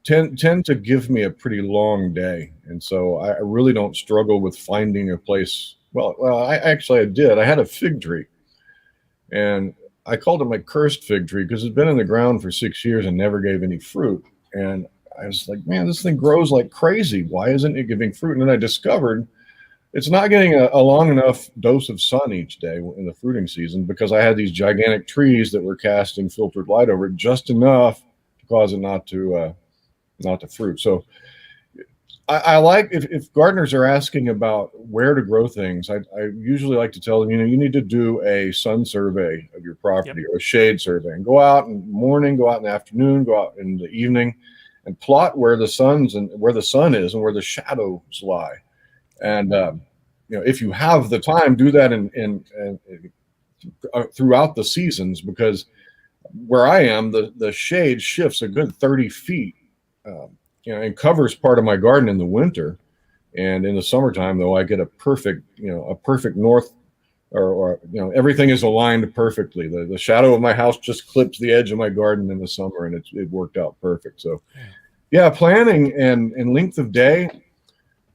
tend to give me a pretty long day. And so I really don't struggle with finding a place. Well, I did. I had a fig tree, and I called it my cursed fig tree because it's been in the ground for 6 years and never gave any fruit. And I was like, man, this thing grows like crazy. Why isn't it giving fruit? And then I discovered it's not getting a long enough dose of sun each day in the fruiting season, because I had these gigantic trees that were casting filtered light over it just enough to cause it not to fruit. So I like, if gardeners are asking about where to grow things, I usually like to tell them, you need to do a sun survey of your property. Yep. Or a shade survey, and go out in the morning, go out in the afternoon, go out in the evening, and plot where the sun is and where the shadows lie. And if you have the time, do that in throughout the seasons, because where I am, the shade shifts a good 30 feet. And covers part of my garden in the winter, and in the summertime, though, I get a perfect north, or everything is aligned perfectly. The shadow of my house just clips the edge of my garden in the summer, and it worked out perfect. So, yeah, planning and length of day,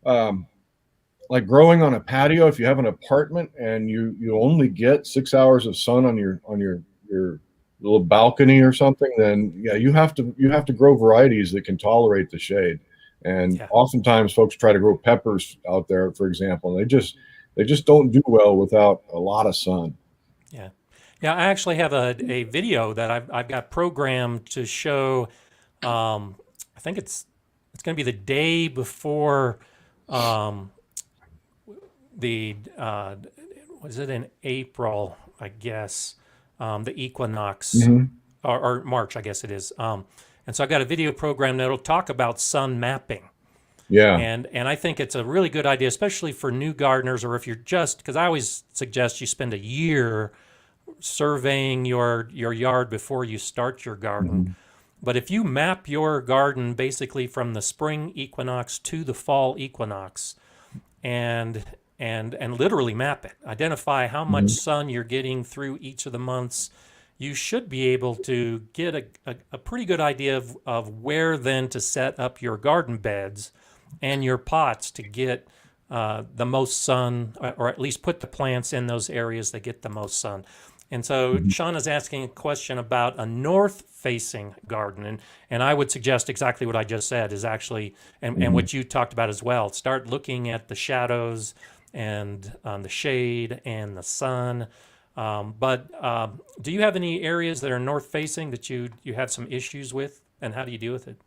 like growing on a patio. If you have an apartment and you only get 6 hours of sun on your little balcony or something, then you have to grow varieties that can tolerate the shade. And oftentimes folks try to grow peppers out there, for example, and they just don't do well without a lot of sun. Yeah. I actually have a video that I've got programmed to show. I think it's going to be the day before was it in April, I guess, the equinox, or March, I guess it is. And so I've got a video program that'll talk about sun mapping. Yeah. And I think it's a really good idea, especially for new gardeners, or if you're because I always suggest you spend a year surveying your yard before you start your garden. But if you map your garden basically from the spring equinox to the fall equinox, and literally map it, identify how much sun you're getting through each of the months, you should be able to get a pretty good idea of where then to set up your garden beds and your pots to get the most sun, or at least put the plants in those areas that get the most sun. And so Sean is asking a question about a north-facing garden, and I would suggest exactly what I just said is actually, and what you talked about as well. Start looking at the shadows and the shade and the sun. But do you have any areas that are north-facing that you have some issues with, and how do you deal with it?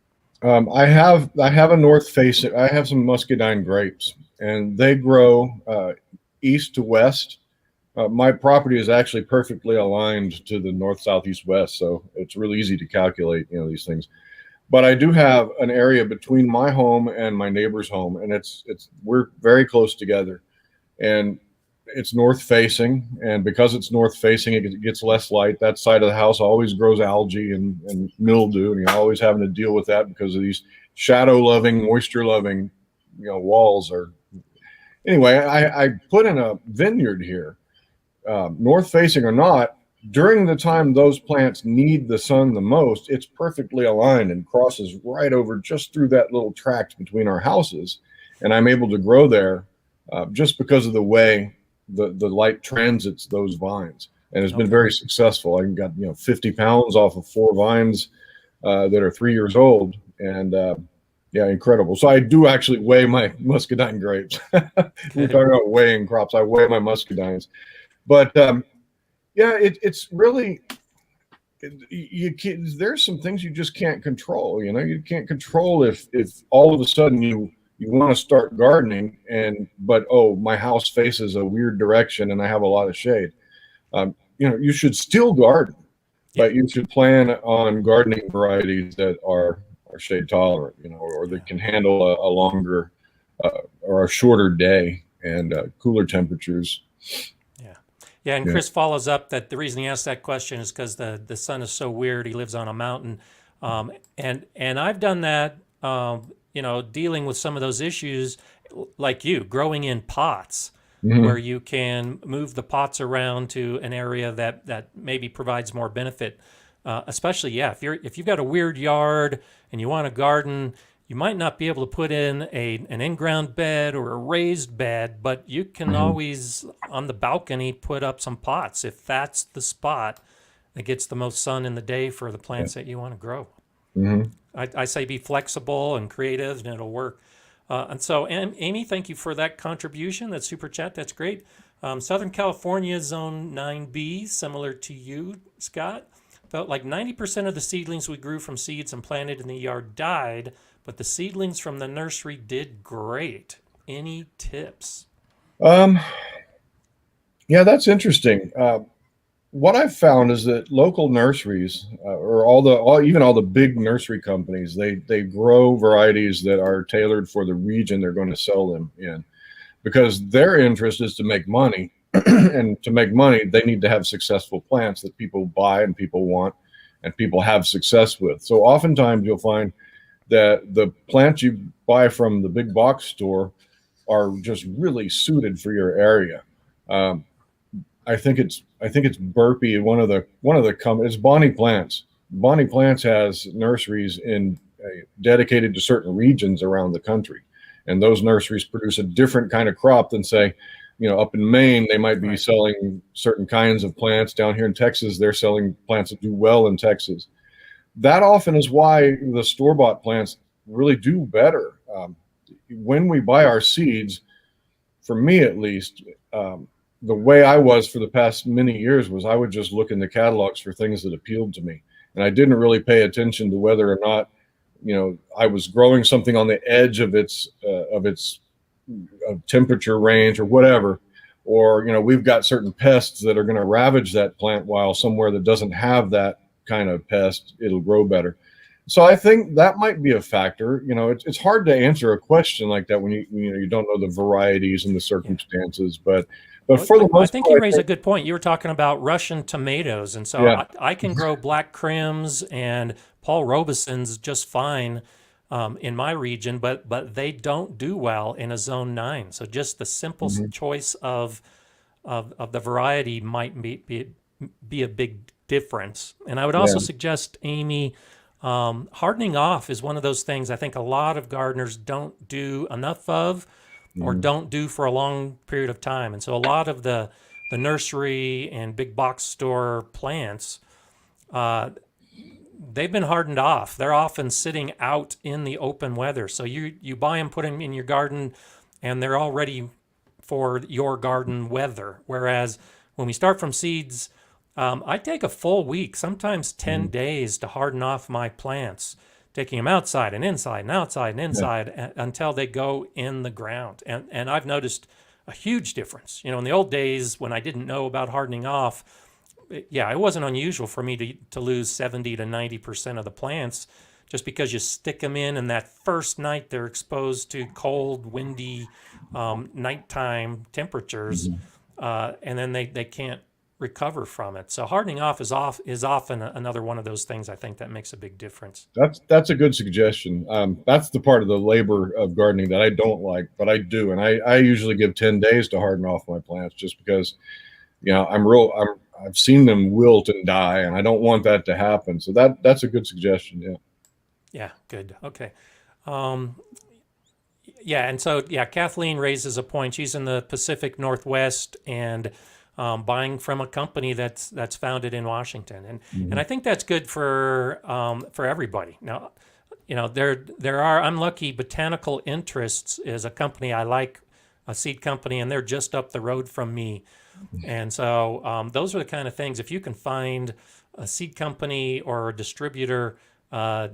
I have a north-facing. I have some muscadine grapes, and they grow east to west. My property is actually perfectly aligned to the north, south, east, west, so it's really easy to calculate, these things. But I do have an area between my home and my neighbor's home, and we're very close together, and it's north facing. And because it's north facing, it gets less light. That side of the house always grows algae and mildew, and you're always having to deal with that because of these shadow loving, moisture loving, walls. Anyway, I put in a vineyard here. North facing or not, during the time those plants need the sun the most, it's perfectly aligned and crosses right over just through that little tract between our houses, and I'm able to grow there just because of the way the light transits those vines, and it's been Okay. very successful. I got 50 pounds off of 4 vines that are 3 years old, and yeah, incredible. So I do actually weigh my muscadine grapes. We're Good. talking about weighing crops. I weigh my muscadines, but yeah, it's really you can, there's some things you just can't control. You can't control if all of a sudden you want to start gardening and but oh, my house faces a weird direction and I have a lot of shade. You should still garden, Yeah. but you should plan on gardening varieties that are shade tolerant, or Yeah. that can handle a longer or a shorter day and cooler temperatures. Yeah. Yeah. And Yeah. Chris follows up that the reason he asked that question is because the sun is so weird. He lives on a mountain. And I've done that, dealing with some of those issues like you, growing in pots where Hmm. you can move the pots around to an area that maybe provides more benefit. Especially, yeah, if you've got a weird yard and you want a garden, you might not be able to put in an in-ground bed or a raised bed, but you can Hmm. always on the balcony put up some pots if that's the spot that gets the most sun in the day for the Yeah. plants that you want to grow. Hmm. I say be flexible and creative, and it'll work. And so, Amy, thank you for that contribution. That super chat, that's great. Southern California, Zone 9B, similar to you, Scott. Felt like 90% of the seedlings we grew from seeds and planted in the yard died, but the seedlings from the nursery did great. Any tips? Um, yeah, that's interesting. What I've found is that local nurseries, or even all the big nursery companies, they grow varieties that are tailored for the region they're going to sell them in, because their interest is to make money, and to make money, they need to have successful plants that people buy and people want, and people have success with. So oftentimes you'll find that the plants you buy from the big box store are just really suited for your area. Um, I think it's Burpee. It's Bonnie Plants. Bonnie Plants has nurseries dedicated to certain regions around the country, and those nurseries produce a different kind of crop than, say, up in Maine they might be Right. selling certain kinds of plants. Down here in Texas, they're selling plants that do well in Texas. That often is why the store-bought plants really do better. When we buy our seeds, for me at least, the way I was for the past many years was I would just look in the catalogs for things that appealed to me, and I didn't really pay attention to whether or not I was growing something on the edge of its temperature range or whatever, or we've got certain pests that are going to ravage that plant, while somewhere that doesn't have that kind of pest, it'll grow better. So I think that might be a factor. It's hard to answer a question like that when you don't know the varieties and the Yeah. circumstances, but Well, for the I most think you part, I raise a think, good point. You were talking about Russian tomatoes, and so yeah. I can grow black crims and Paul Robeson's just fine in my region, but they don't do well in a zone 9. So just the simple Mhm. choice of the variety might be a big difference. And I would Yeah. also suggest, Amy, hardening off is one of those things I think a lot of gardeners don't do enough of, or Mhm. don't do for a long period of time. And so a lot of the nursery and big box store plants, uh, they've been hardened off. They're often sitting out in the open weather. So you buy them, put them in your garden, and they're all ready for your garden weather. Whereas when we start from seeds, I take a full week, sometimes 10 Mhm. days to harden off my plants, taking them outside and inside and outside and Yeah. inside until they go in the ground. And I've noticed a huge difference. In the old days when I didn't know about hardening off, yeah, it wasn't unusual for me to lose 70 to 90% of the plants just because you stick them in, and that first night they're exposed to cold, windy, nighttime temperatures, Mhm. and then they can't recover from it. So hardening off is often another one of those things I think that makes a big difference. That's a good suggestion. That's the part of the labor of gardening that I don't like, but I do, and I usually give 10 days to harden off my plants, just because I've seen them wilt and die, and I don't want that to happen. So that's a good suggestion. Yeah. Yeah, good. Okay. Um, Yeah, and so yeah, Kathleen raises a point. She's in the Pacific Northwest and buying from a company that's founded in Washington, and I Mhm. think that's good for everybody. Now, there are, I'm lucky, Botanical Interests is a company I like, a seed company, and they're just up the road from me. And so those are the kind of things. If you can find a seed company or a distributor, uh,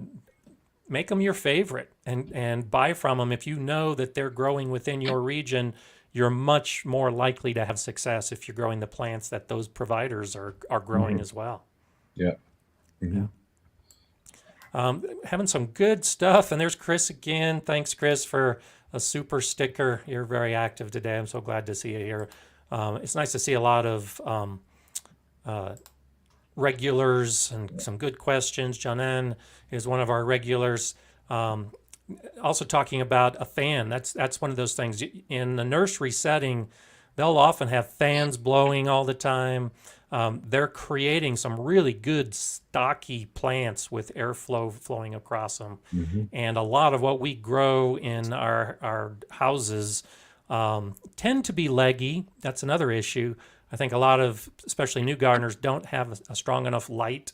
make them your favorite and buy from them. If you know that they're growing within your region, you're much more likely to have success if you're growing the plants that those providers are growing Mhm. as well. Yeah. Yeah. Mhm. Having some good stuff. And there's Chris again. Thanks, Chris, for a super sticker. You're very active today. I'm so glad to see you here. It's nice to see a lot of uh, regulars and some good questions. Janan is one of our regulars. Um, Also talking about a fan. That's one of those things in the nursery setting. They'll often have fans blowing all the time. They're creating some really good stocky plants with airflow flowing across them. Mhm. And a lot of what we grow in our houses tend to be leggy. That's another issue. I think a lot of, especially new gardeners, don't have a strong enough light,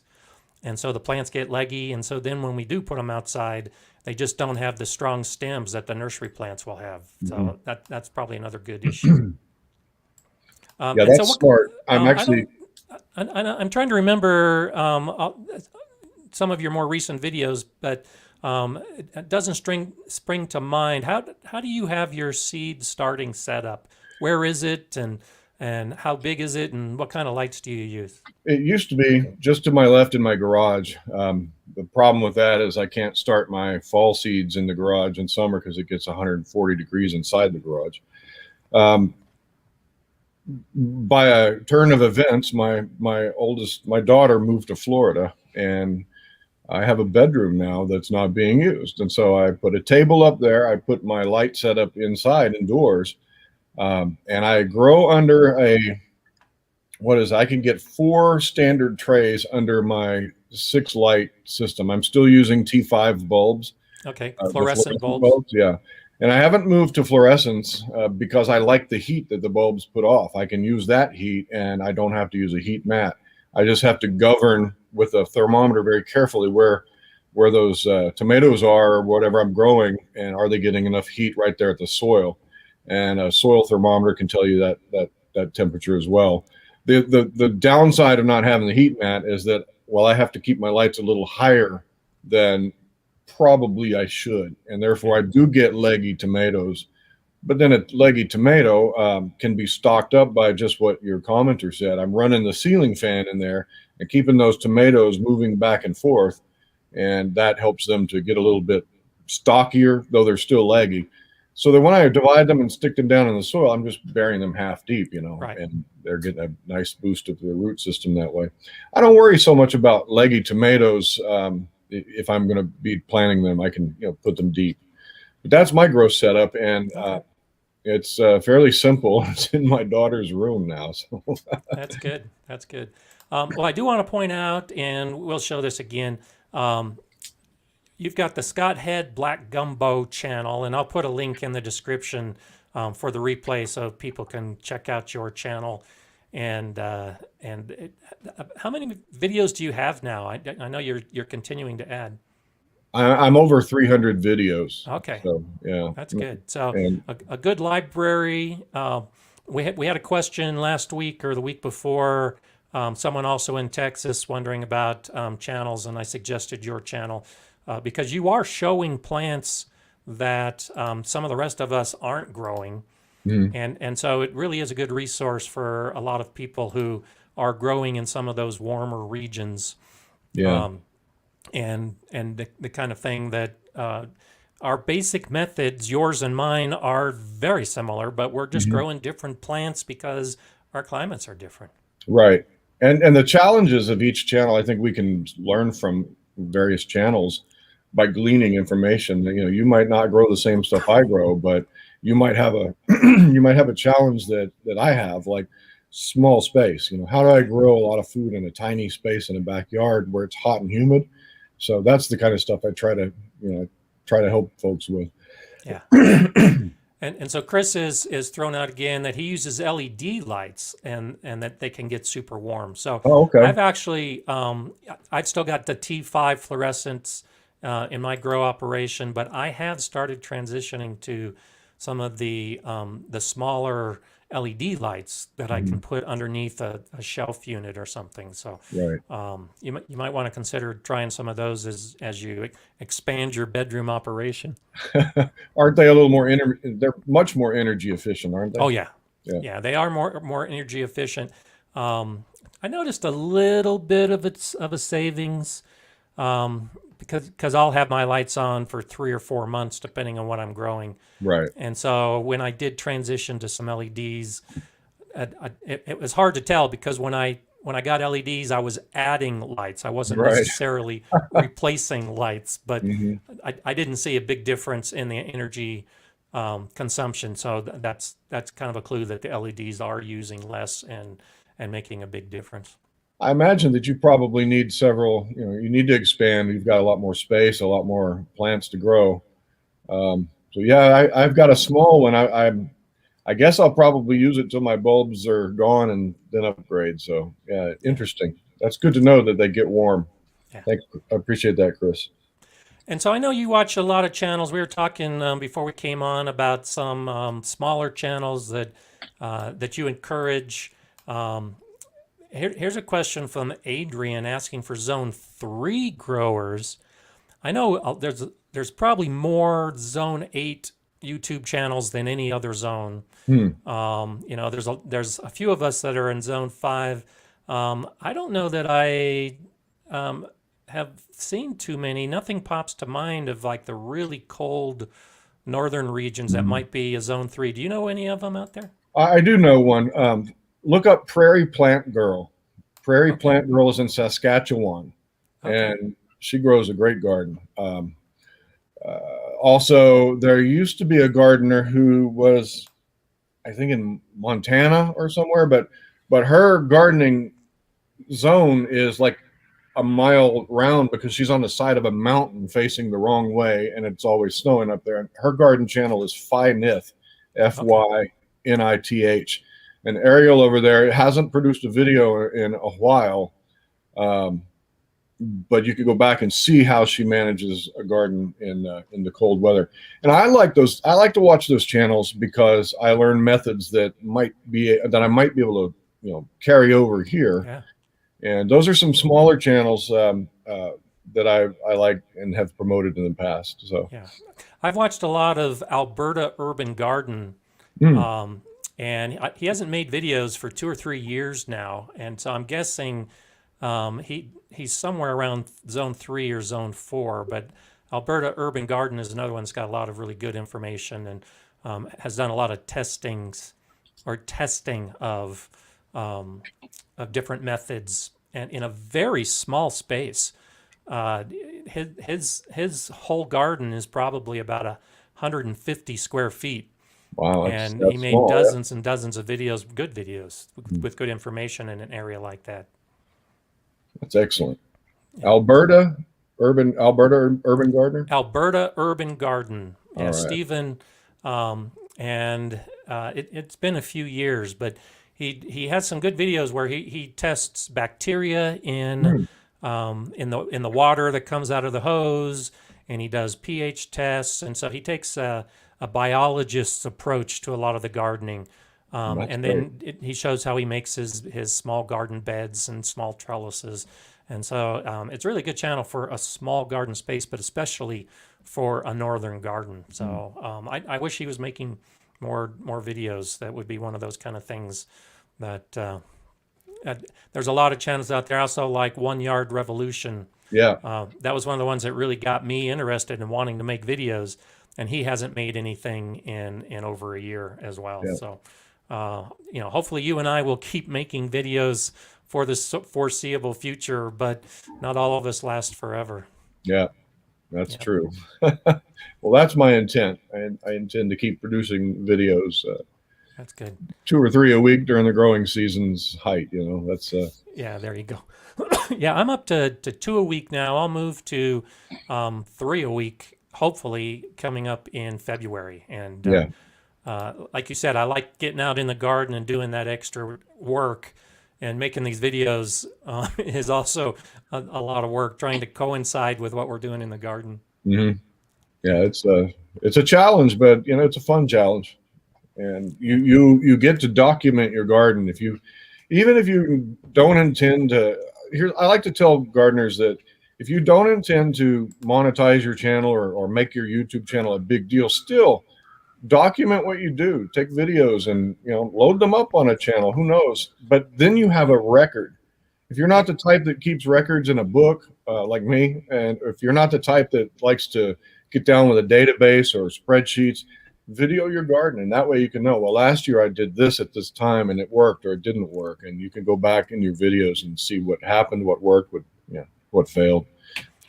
and so the plants get leggy. And so then when we do put them outside, they just don't have the strong stems that the nursery plants will have. Mhm. So that's probably another good issue. Yeah, And so that's what? smart. I'm I actually don't. I'm trying to remember some of your more recent videos, but it doesn't spring to mind. How do you have your seed starting set up? Where is it, and how big is it, and what kind of lights do you use? It used to be just to my left in my garage. The problem with that is I can't start my fall seeds in the garage in summer because it gets 140 degrees inside the garage. Um, by a turn of events, my daughter moved to Florida, and I have a bedroom now that's not being used. And so I put a table up there. I put my light set up inside indoors, and I grow under a what is I can get 4 standard trays under my 6 light system. I'm still using T5 bulbs, Okay, the fluorescent fluorescent bulbs. bulbs, yeah. And I haven't moved to fluorescence because I like the heat that the bulbs put off. I can use that heat, and I don't have to use a heat mat. I just have to govern with a thermometer very carefully where those tomatoes are or whatever I'm growing, and are they getting enough heat right there at the soil? And a soil thermometer can tell you that temperature as well. The downside of not having the heat mat is that, well, I have to keep my lights a little higher than probably I should, and therefore Yeah. I do get leggy tomatoes. But then a leggy tomato can be stocked up by just what your commenter said. I'm running the ceiling fan in there and keeping those tomatoes moving back and forth, and that helps them to get a little bit stockier, though they're still leggy. So that when I divide them and stick them down in the soil, I'm just burying them half deep, Right. and they're getting a nice boost of their root system that way. I don't worry so much about leggy tomatoes. If I'm going to be planting them, I can put them deep. But that's my grow setup, and Okay. it's fairly simple. It's in my daughter's room now. So That's good. That's good. Well, I do want to point out, and we'll show this again. Um, you've got the Scott Head Black Gumbo channel, and I'll put a link in the description for the replay so people can check out your channel. And how many videos do you have now? I know you're continuing to add. I'm over 300 videos. Okay. So yeah, That's good. So and a good library. We had a question last week or the week before. Someone also in Texas wondering about channels, and I suggested your channel because you are showing plants that some of the rest of us aren't growing, mm, and so it really is a good resource for a lot of people who are growing in some of those warmer regions, yeah. um, and the kind of thing that. Our basic methods, yours and mine, are very similar, but we're just Mhm. growing different plants because our climates are different. Right. And the challenges of each channel, I think we can learn from various channels by gleaning information. You might not grow the same stuff I grow, but you might have a you might have a challenge that I have, like small space. How do I grow a lot of food in a tiny space in a backyard where it's hot and humid? So that's the kind of stuff I try to help folks with. Yeah. And so Chris is thrown out again that he uses LED lights and that they can get super warm. So Oh, okay. I've actually I've still got the T5 fluorescents in my grow operation, but I have started transitioning to some of the smaller LED lights that I can Mhm. put underneath a shelf unit or something. So Right. you might want to consider trying some of those as you expand your bedroom operation. Aren't they a little more they're much more energy efficient, aren't they? Oh yeah, Yeah. yeah, they are more energy efficient. I noticed a little bit of a savings because I'll have my lights on for 3 or 4 months depending on what I'm growing. Right. And so when I did transition to some LEDs, it was hard to tell because when I got LEDs, I was adding lights. I wasn't Right. necessarily replacing lights, but Hmm. I didn't see a big difference in the energy consumption. So that's kind of a clue that the LEDs are using less and making a big difference. I imagine that you probably need several, you need to expand. You've got a lot more space, a lot more plants to grow. So yeah, I've got a small one. I guess I'll probably use it till my bulbs are gone and then upgrade. So yeah, Yeah, interesting. That's good to know that they get warm. yeah. I appreciate that, Chris. And so I know you watch a lot of channels. We were talking before we came on about some smaller channels that you encourage. Um, here's a question from Adrian asking for Zone 3 growers. I know there's probably more Zone 8 YouTube channels than any other zone. Hmm. There's a few of us that are in Zone 5. I don't know that I um, have seen too many. Nothing pops to mind of like the really cold northern regions that might be a Zone 3. Do you know any of them out there? I do know one. Look up Prairie Plant Girl. Prairie Okay. Plant Girl is in Saskatchewan, Okay. and she grows a great garden. Also, there used to be a gardener who was, I think, in Montana or somewhere, but her gardening zone is like a mile round because she's on the side of a mountain facing the wrong way, and it's always snowing up there. And her garden channel is Fynith, Okay. Fynith, and Ariel over there hasn't produced a video in a while. Um, but you could go back and see how she manages a garden in the cold weather. And I like those. I like to watch those channels because I learn methods that I might be able to carry over here. Yeah. And those are some smaller channels that I like and have promoted in the past. So Yeah. I've watched a lot of Alberta Urban Garden. mm, Um, and he hasn't made videos for 2 or 3 years now, and so I'm guessing he's somewhere around Zone 3 or Zone 4. But Alberta Urban Garden is another one that's got a lot of really good information and has done a lot of testing um, of different methods and in a very small space. Uh, his whole garden is probably about 150 square feet, wow, and he that's made small. dozens and dozens of videos, good videos Yeah. with good information in an area like that. That's excellent. Yeah. Alberta Urban Gardener. Alberta Urban Garden. All Yeah, right. Stephen, and it's been a few years, but he has some good videos where he tests bacteria Hmm. in the water that comes out of the hose, and he does pH tests, and so he takes a biologist's approach to a lot of the gardening. That's And great. then he shows how he makes his small garden beds and small trellises. And so it's a really good channel for a small garden space, but especially for a northern garden. Hmm. So I wish he was making more videos. That would be one of those kind of things that there's a lot of channels out there. Also, like 1 Yard Revolution. Yeah, That was one of the ones that really got me interested in wanting to make videos. And he hasn't made anything in over a year as well. yeah, So, hopefully you and I will keep making videos for the foreseeable future, but not all of us last forever. yeah. That's Yeah, true. Well, that's my intent. I intend to keep producing videos, that's good. 2 or 3 a week during the growing season's height. That's Yeah, there you go. Yeah, I'm up to 2 a week now. I'll move to 3 a week, hopefully coming up in February. And Yeah. like you said, I like getting out in the garden and doing that extra work. And making these videos is also a lot of work, trying to coincide with what we're doing in the garden. Hmm. Yeah, it's a challenge, but it's a fun challenge. And you get to document your garden. Even if you don't intend to, here I like to tell gardeners that if you don't intend to monetize your channel or make your YouTube channel a big deal, still document what you do. Take videos and load them up on a channel. Who knows? But then you have a record. If you're not the type that keeps records in a book, like me, and if you're not the type that likes to get down with a database or spreadsheets, video your garden, and that way you can know, well, last year I did this at this time and it worked or it didn't work, and you can go back in your videos and see what happened, what worked, what failed.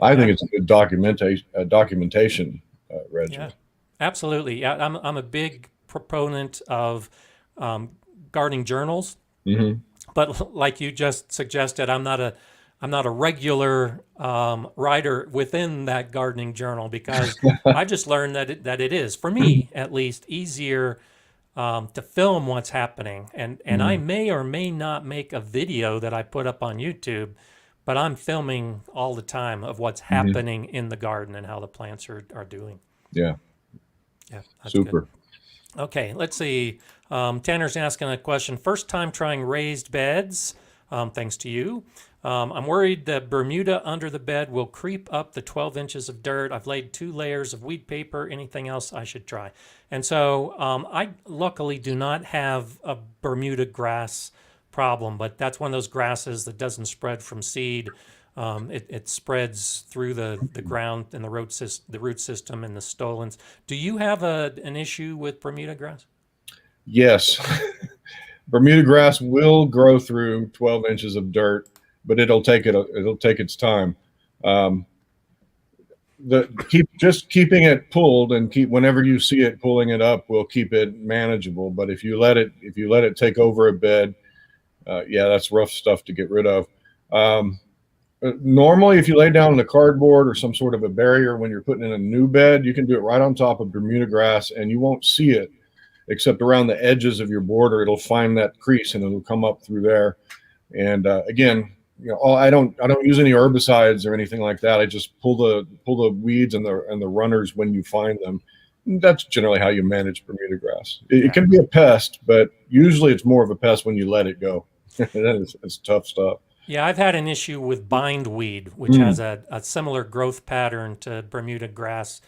I think it's a good documentation regimen. Yeah, absolutely. Yeah, I'm a big proponent of gardening journals, Hmm. but like you just suggested, I'm not a regular writer within that gardening journal, because I just learned that it is, for me at least, easier to film what's happening. And I may or may not make a video that I put up on YouTube, but I'm filming all the time of what's Hmm. happening in the garden and how the plants are doing. Yeah, Yeah, that's good. super. Okay, let's see. Tanner's asking a question. First time trying raised beds, thanks to you. I'm worried that Bermuda under the bed will creep up the 12 inches of dirt. I've laid 2 layers of weed paper. Anything else I should try? And so I luckily do not have a Bermuda grass problem, but that's one of those grasses that doesn't spread from seed. It spreads through the ground and the root system and the stolons. Do you have an issue with Bermuda grass? Yes. Bermuda grass will grow through 12 inches of dirt, but it'll take its time. Um, keeping it pulled and whenever you see it pulling it up will keep it manageable. But if you let it take over a bed, yeah, that's rough stuff to get rid of. Normally, if you lay down in the cardboard or some sort of a barrier when you're putting in a new bed, you can do it right on top of Bermuda grass, and you won't see it except around the edges of your border. It'll find that crease and it'll come up through there. And again, I don't use any herbicides or anything like that. I just pull the weeds and the runners when you find them. That's generally how you manage Bermuda grass. It can be a pest, but usually it's more of a pest when you let it go. It's tough stuff. Yeah, I've had an issue with bindweed, which has a similar growth pattern to Bermuda grass.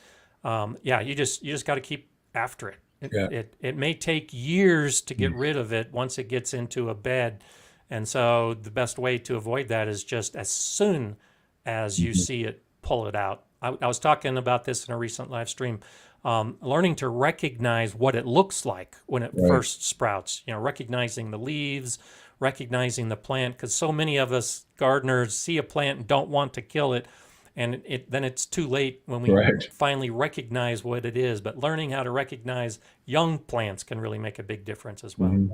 Yeah, you just got to keep after it. Yeah. It may take years to get rid of it once it gets into a bed. And so the best way to avoid that is just as soon as you see it, pull it out. I was talking about this in a recent live stream, learning to recognize what it looks like when it first sprouts, recognizing the leaves, recognizing the plant, because so many of us gardeners see a plant and don't want to kill it. And then it's too late when we finally recognize what it is. But learning how to recognize young plants can really make a big difference as well. Mm-hmm.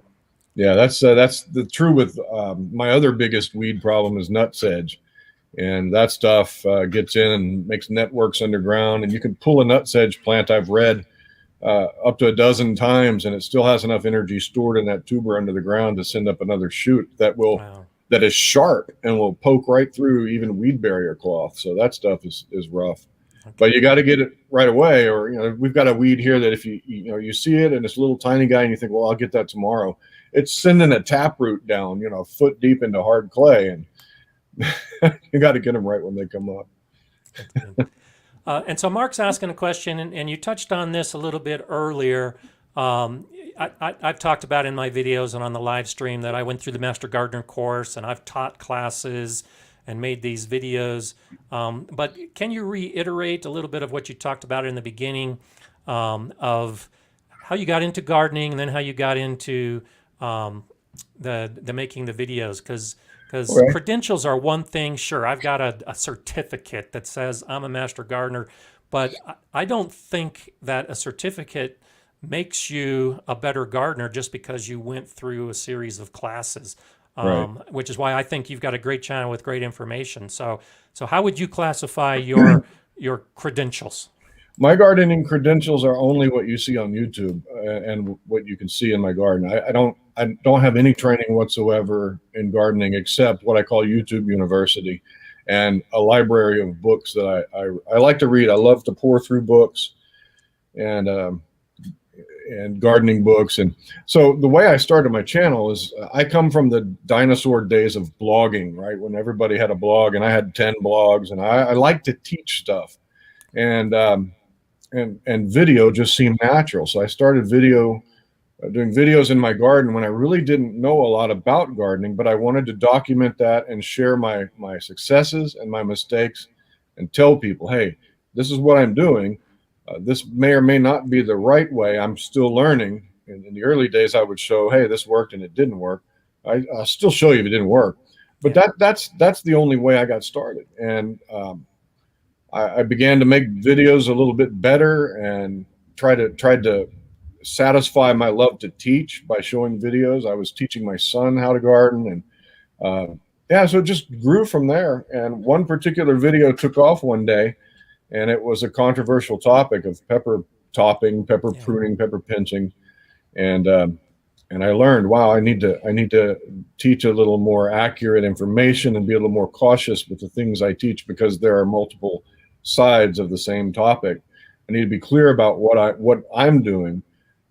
Yeah, that's the true with my other biggest weed problem is nut sedge, and that stuff gets in and makes networks underground. And you can pull a nut sedge plant, I've read, up to a dozen times, and it still has enough energy stored in that tuber under the ground to send up another shoot that is sharp and will poke right through even weed barrier cloth. So that stuff is rough. Okay. But you got to get it right away, or we've got a weed here that if you see it and it's a little tiny guy and you think, well, I'll get that tomorrow. It's sending a taproot down, a foot deep into hard clay, and you got to get them right when they come up. And so Mark's asking a question, and you touched on this a little bit earlier. I've talked about in my videos and on the live stream that I went through the Master Gardener course, and I've taught classes and made these videos. But can you reiterate a little bit of what you talked about in the beginning of how you got into gardening and then how you got into the making the videos? Because credentials are one thing. Sure, I've got a certificate that says I'm a master gardener, but I don't think that a certificate makes you a better gardener just because you went through a series of classes, which is why I think you've got a great channel with great information. So how would you classify your credentials? My gardening credentials are only what you see on YouTube and what you can see in my garden. I don't have any training whatsoever in gardening except what I call YouTube University and a library of books that I like to read. I love to pour through books and gardening books. And so the way I started my channel is I come from the dinosaur days of blogging, right? When everybody had a blog and I had 10 blogs, and I like to teach stuff. And video just seemed natural. So I started doing videos in my garden when I really didn't know a lot about gardening, but I wanted to document that and share my successes and my mistakes and tell people, hey, this is what I'm doing. This may or may not be the right way. I'm still learning. In the early days, I would show, hey, this worked and it didn't work. I'll still show you if it didn't work. But Yeah. that's the only way I got started. And I began to make videos a little bit better and tried to satisfy my love to teach by showing videos. I was teaching my son how to garden, and yeah, so it just grew from there. And one particular video took off one day, and it was a controversial topic of pepper topping, pepper Yeah. pruning, pepper pinching, and I learned, wow, I need to teach a little more accurate information and be a little more cautious with the things I teach because there are multiple sides of the same topic. I need to be clear about what I'm doing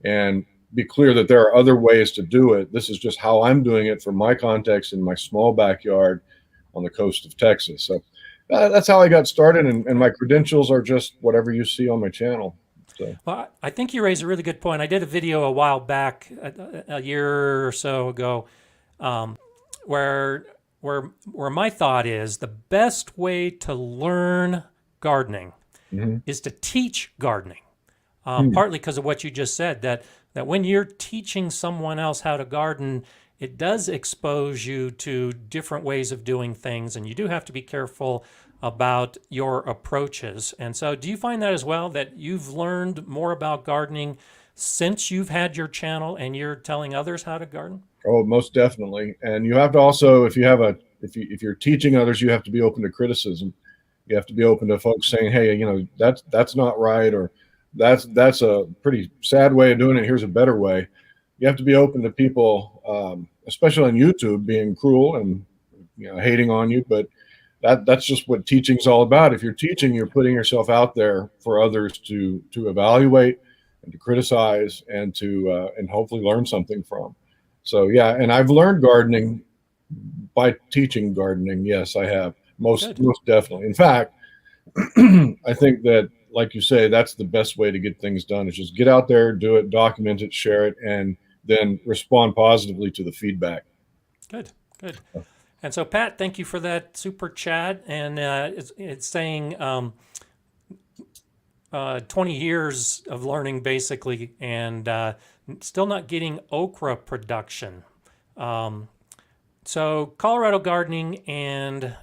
and be clear that there are other ways to do it. This is just how I'm doing it for my context in my small backyard on the coast of Texas. So that's how I got started, and my credentials are just whatever you see on my channel. So Well, I think you raised a really good point. I did a video a while back, a year or so ago, where where my thought is the best way to learn gardening mhm. is to teach gardening. Hmm. Partly because of what you just said, that when you're teaching someone else how to garden, it does expose you to different ways of doing things, and you do have to be careful about your approaches. And so, do you find that as well, that you've learned more about gardening since you've had your channel and you're telling others how to garden? Oh, most definitely. And you have to also, if you're teaching others, you have to be open to criticism. You have to be open to folks saying, hey, that's not right, or that's a pretty sad way of doing it. Here's a better way. You have to be open to people, especially on YouTube, being cruel and hating on you. But that's just what teaching's all about. If you're teaching, you're putting yourself out there for others to evaluate and to criticize and hopefully learn something from. So yeah, and I've learned gardening by teaching gardening. Yes, I have, most Good, most definitely. In fact, I think that, like you say, that's the best way to get things done, is just get out there, do it, document it, share it, and then respond positively to the feedback. good, good. And so, Pat, thank you for that super chat. And it's saying 20 years of learning, basically, and still not getting okra production. So, Colorado gardening and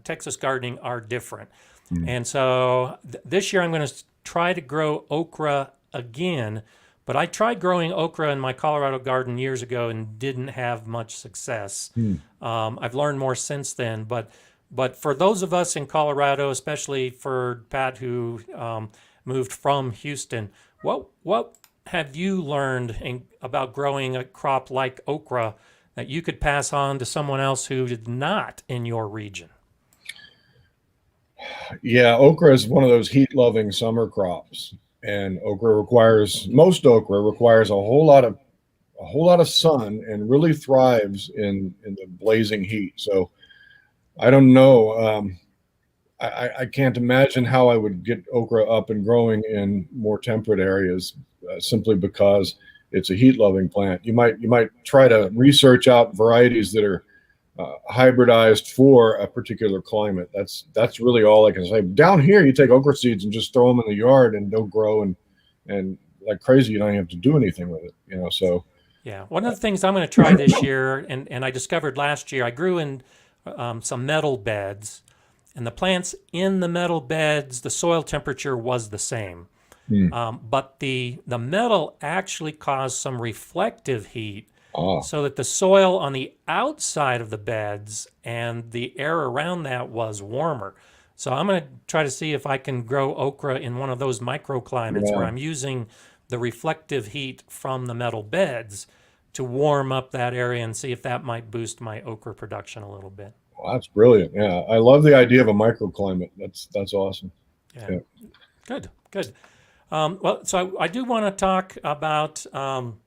Texas gardening are different. Mm. And so, this year I'm going to try to grow okra again. But I tried growing okra in my Colorado garden years ago and didn't have much success. Mm. I've learned more since then. But for those of us in Colorado, especially for Pat, who moved from Houston, what have you learned about growing a crop like okra that you could pass on to someone else who did not in your region? Yeah, okra is one of those heat-loving summer crops, and most okra requires a whole lot of sun and really thrives in the blazing heat. So I don't know. I can't imagine how I would get okra up and growing in more temperate areas, simply because it's a heat-loving plant. You might try to research out varieties that are hybridized for a particular climate. That's really all I can say. Down here, you take okra seeds and just throw them in the yard, and they'll grow and like crazy. You don't even have to do anything with it. So Yeah, one of the things I'm going to try this year, and I discovered last year, I grew in some metal beds, and the plants in the metal beds, the soil temperature was the same. hmm. But the metal actually caused some reflective heat, Ah, so that the soil on the outside of the beds and the air around that was warmer. So I'm going to try to see if I can grow okra in one of those microclimates where Yeah. I'm using the reflective heat from the metal beds to warm up that area and see if that might boost my okra production a little bit. Well, that's brilliant. Yeah, I love the idea of a microclimate. That's awesome. Yeah, Yeah. good, good. Well, so I do want to talk about um,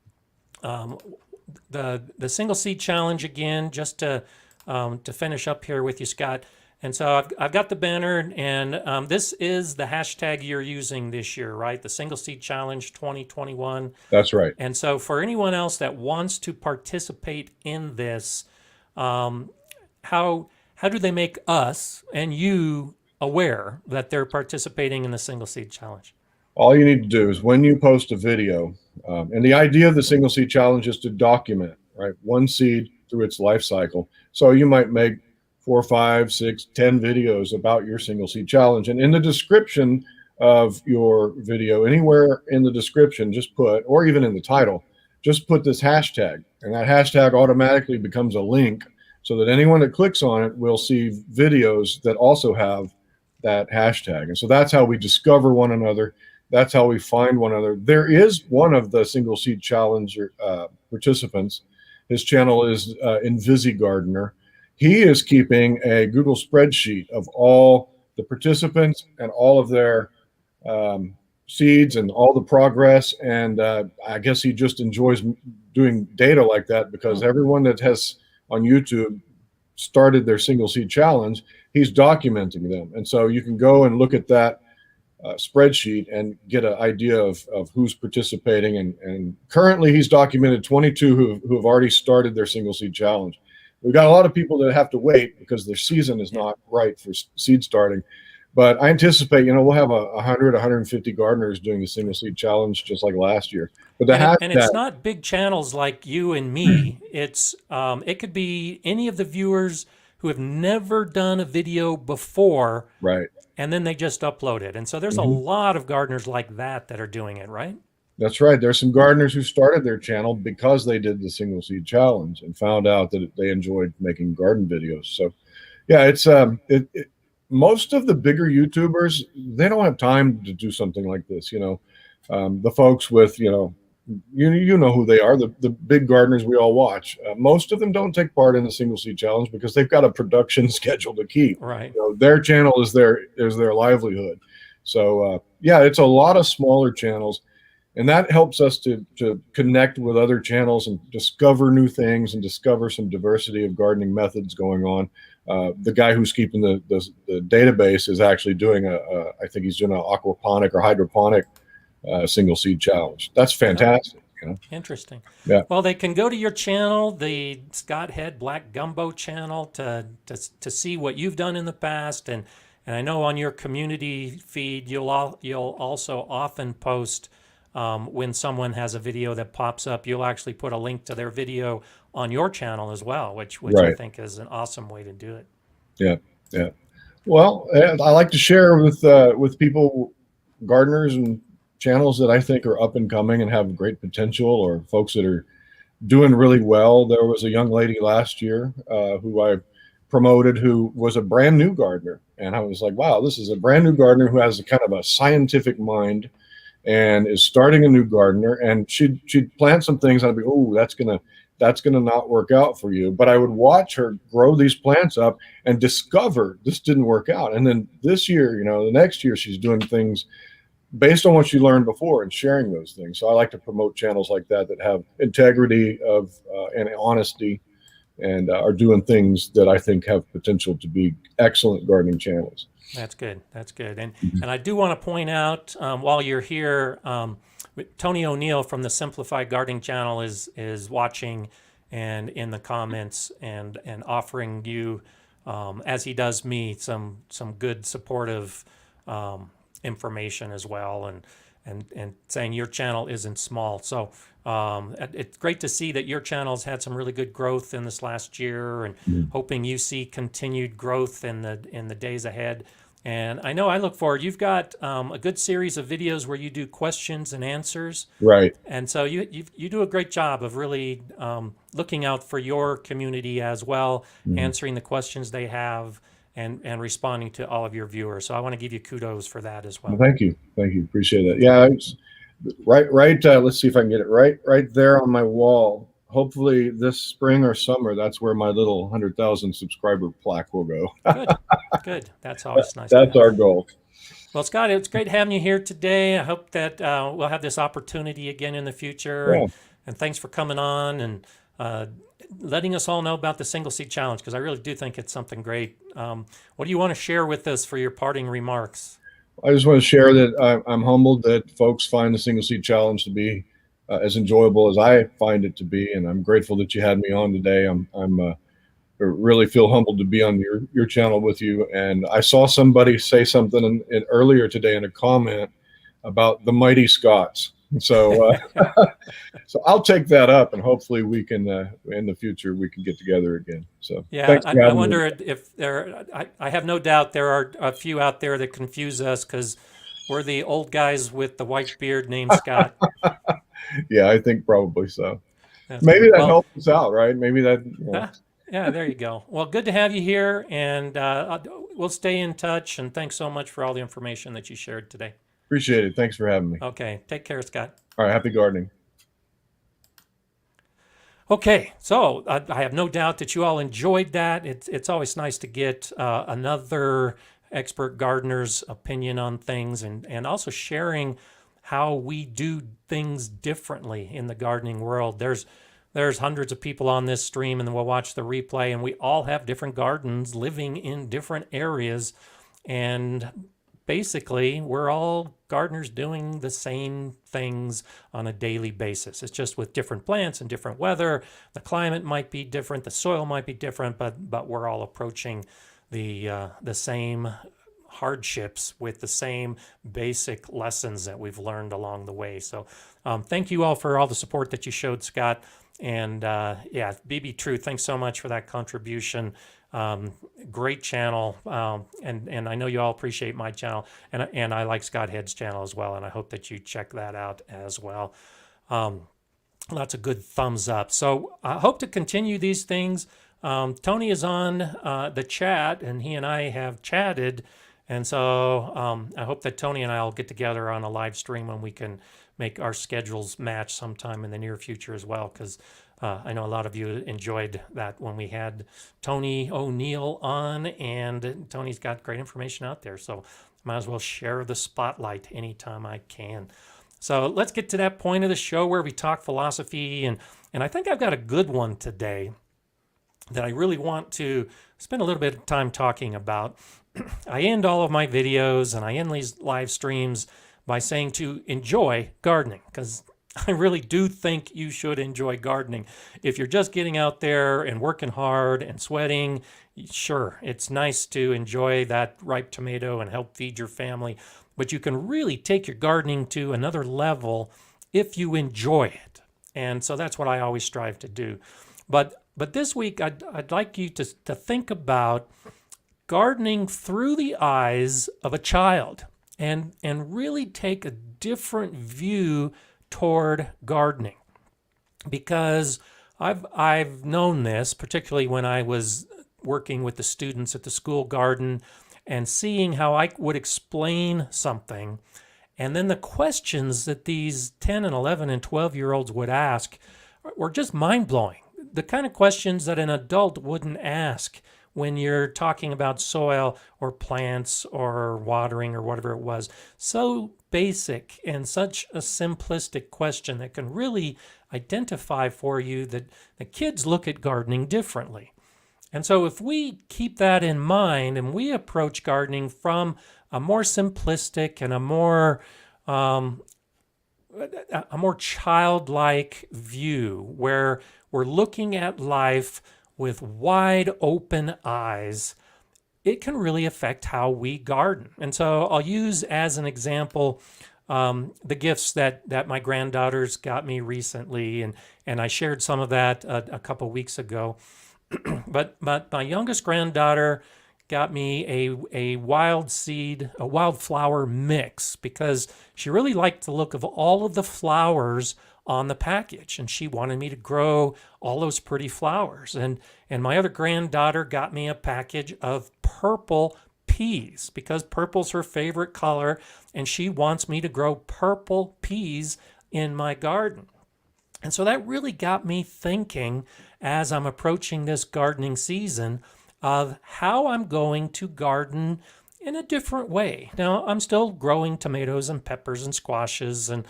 the single seed challenge again, just to finish up here with you, Scott. And so I've got the banner, and this is the hashtag you're using this year, right? The single seed challenge 2021. That's right. And so for anyone else that wants to participate in this, um, how do they make us and you aware that they're participating in the single seed challenge? All you need to do is when you post a video, and the idea of the single seed challenge is to document, right, one seed through its life cycle. So you might make 4, 5, 6, 10 videos about your single seed challenge. And in the description of your video, anywhere in the description, just put, or even in the title, just put this hashtag. And that hashtag automatically becomes a link so that anyone that clicks on it will see videos that also have that hashtag. And so that's how we discover one another. That's how we find one another. There is one of the single seed challenge participants. His channel is Invasive Gardener. He is keeping a Google spreadsheet of all the participants and all of their seeds and all the progress. And I guess he just enjoys doing data like that because everyone that has on YouTube started their single seed challenge, he's documenting them. And so you can go and look at that spreadsheet and get an idea of who's participating. And currently he's documented 22 who have already started their single seed challenge. We've got a lot of people that have to wait because their season is not right for seed starting. But I anticipate, we'll have 100, 150 gardeners doing the single seed challenge just like last year. But and it's not big channels like you and me. It's it could be any of the viewers who have never done a video before, right, and then they just upload it. And so there's a lot of gardeners like that are doing it, right? That's right. There's some gardeners who started their channel because they did the single seed challenge and found out that they enjoyed making garden videos. So, yeah, it's most of the bigger YouTubers, they don't have time to do something like this. The folks with you know who they are, the big gardeners we all watch. Most of them don't take part in the single seed challenge because they've got a production schedule to keep. Right. Their channel is their livelihood. So yeah, it's a lot of smaller channels. And that helps us to connect with other channels and discover new things and discover some diversity of gardening methods going on. The guy who's keeping the database is actually doing I think he's doing an aquaponic or hydroponic single seed challenge. That's fantastic. Interesting. Yeah. Well, they can go to your channel, the Scott Head Black Gumbo channel, to see what you've done in the past, and I know on your community feed you'll also often post. When someone has a video that pops up, you'll actually put a link to their video on your channel as well, which Right. I think is an awesome way to do it. Yeah, yeah. Well, I like to share with people, gardeners and channels that I think are up and coming and have great potential, or folks that are doing really well. There was a young lady last year who I promoted who was a brand new gardener, and I was like, wow, this is a brand new gardener who has a kind of a scientific mind and is starting a new gardener, and she'd plant some things. And I'd be, oh, that's gonna not work out for you. But I would watch her grow these plants up and discover this didn't work out. And then this year, the next year, she's doing things based on what she learned before and sharing those things. So I like to promote channels like that have integrity and honesty, and are doing things that I think have potential to be excellent gardening channels. That's good. That's good. And I do want to point out while you're here, Tony O'Neill from the Simplified Gardening channel is watching and in the comments and offering you, as he does me, some good supportive information as well, and saying your channel isn't small. So it's great to see that your channel's had some really good growth in this last year, and hoping you see continued growth in the days ahead. And I know I look forward. You've got a good series of videos where you do questions and answers. Right. And so you do a great job of really looking out for your community as well, answering the questions they have, and responding to all of your viewers. So I want to give you kudos for that as Well, well. thank you, appreciate that. Yeah, it's right. Let's see if I can get it right there on my wall. Hopefully, this spring or summer, that's where my little 100,000 subscriber plaque will go. Good, good. That's always nice to That's have. our goal. Well, Scott, it's great having you here today. I hope that we'll have this opportunity again in the future. Yeah. And thanks for coming on and letting us all know about the single seed challenge, because I really do think it's something great. What do you want to share with us for your parting remarks? I just want to share that I'm humbled that folks find the single seed challenge to be as enjoyable as I find it to be, and I'm grateful that you had me on today. I'm really feel humbled to be on your channel with you. And I saw somebody say something earlier today in a comment about the mighty Scots. So so I'll take that up, and hopefully we can in the future we can get together again. So Yeah, thanks for I having me. wonder if there. I have no doubt there are a few out there that confuse us because we're the old guys with the white beard named Scott. Yeah, I think probably so. That's Maybe great. that Well, helps us out, right? Maybe that. yeah, there you go. Well, good to have you here, and we'll stay in touch. And thanks so much for all the information that you shared today. Appreciate it. Thanks for having me. Okay, take care, Scott. All right, happy gardening. Okay, so I have no doubt that you all enjoyed that. It's always nice to get another expert gardener's opinion on things, and also sharing how we do things differently in the gardening world. There's hundreds of people on this stream, and then we'll watch the replay, and we all have different gardens living in different areas, and basically we're all gardeners doing the same things on a daily basis. It's just with different plants and different weather. The climate might be different, the soil might be different, but we're all approaching the same hardships with the same basic lessons that we've learned along the way. So thank you all for all the support that you showed, Scott. And yeah, BB Truth, thanks so much for that contribution. Great channel, and I know you all appreciate my channel, and I like Scott Head's channel as well, and I hope that you check that out as well. Lots of good thumbs up. So I hope to continue these things. Tony is on the chat, and he and I have chatted, and so I hope that Tony and I will get together on a live stream when we can make our schedules match sometime in the near future as well, because I know a lot of you enjoyed that when we had Tony O'Neill on, and Tony's got great information out there, so might as well share the spotlight anytime I can. So let's get to that point of the show where we talk philosophy, and I think I've got a good one today that I really want to spend a little bit of time talking about. I end all of my videos and I end these live streams by saying to enjoy gardening, because I really do think you should enjoy gardening. If you're just getting out there and working hard and sweating, sure, it's nice to enjoy that ripe tomato and help feed your family, but you can really take your gardening to another level if you enjoy it. And so that's what I always strive to do. But this week, I'd like you to think about gardening through the eyes of a child, and really take a different view toward gardening, because I've known this, particularly when I was working with the students at the school garden and seeing how I would explain something, and then the questions that these 10 and 11 and 12-year-olds would ask were just mind-blowing. The kind of questions that an adult wouldn't ask when you're talking about soil or plants or watering or whatever it was. So basic and such a simplistic question that can really identify for you that the kids look at gardening differently. And so if we keep that in mind and we approach gardening from a more simplistic and a more childlike view, where we're looking at life with wide open eyes, it can really affect how we garden. And so I'll use as an example the gifts that my granddaughters got me recently, and I shared some of that a couple weeks ago. but my youngest granddaughter got me a wildflower mix, because she really liked the look of all of the flowers on the package, and she wanted me to grow all those pretty flowers. And my other granddaughter got me a package of purple peas because purple's her favorite color, and she wants me to grow purple peas in my garden. And so that really got me thinking as I'm approaching this gardening season of how I'm going to garden in a different way. Now, I'm still growing tomatoes and peppers and squashes and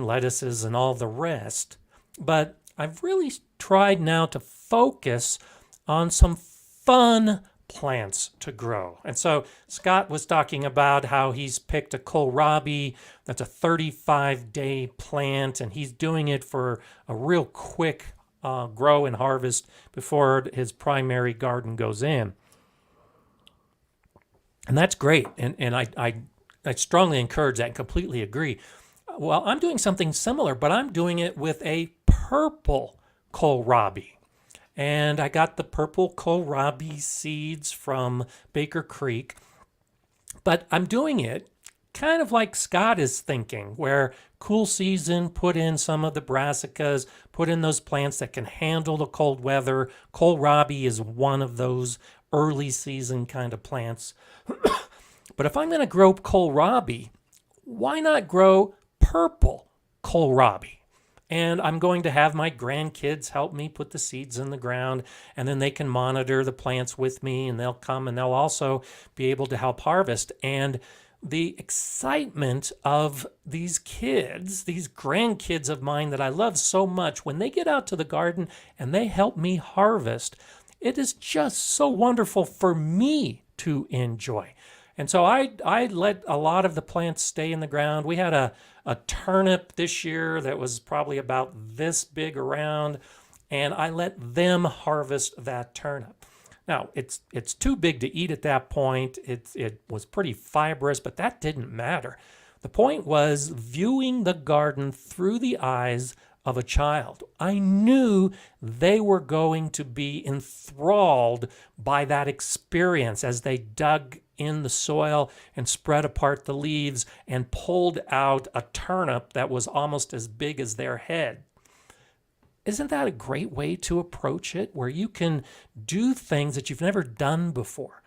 lettuces and all the rest, but I've really tried now to focus on some fun plants to grow. And so Scott was talking about how he's picked a kohlrabi that's a 35-day plant, and he's doing it for a real quick grow and harvest before his primary garden goes in. And that's great. And I strongly encourage that and completely agree. Well, I'm doing something similar, but I'm doing it with a purple kohlrabi. And I got the purple kohlrabi seeds from Baker Creek. But I'm doing it kind of like Scott is thinking, where cool season, put in some of the brassicas, put in those plants that can handle the cold weather. Kohlrabi is one of those early season kind of plants. But if I'm going to grow kohlrabi, why not grow purple kohlrabi? And I'm going to have my grandkids help me put the seeds in the ground, and then they can monitor the plants with me, and they'll come and they'll also be able to help harvest. And the excitement of these kids, these grandkids of mine that I love so much, when they get out to the garden and they help me harvest, it is just so wonderful for me to enjoy. And so I let a lot of the plants stay in the ground. We had a turnip this year that was probably about this big around, and I let them harvest that turnip. Now, it's too big to eat at that point. It was pretty fibrous, but that didn't matter. The point was viewing the garden through the eyes of a child. I knew they were going to be enthralled by that experience as they dug in the soil and spread apart the leaves and pulled out a turnip that was almost as big as their head. Isn't that a great way to approach it, where you can do things that you've never done before?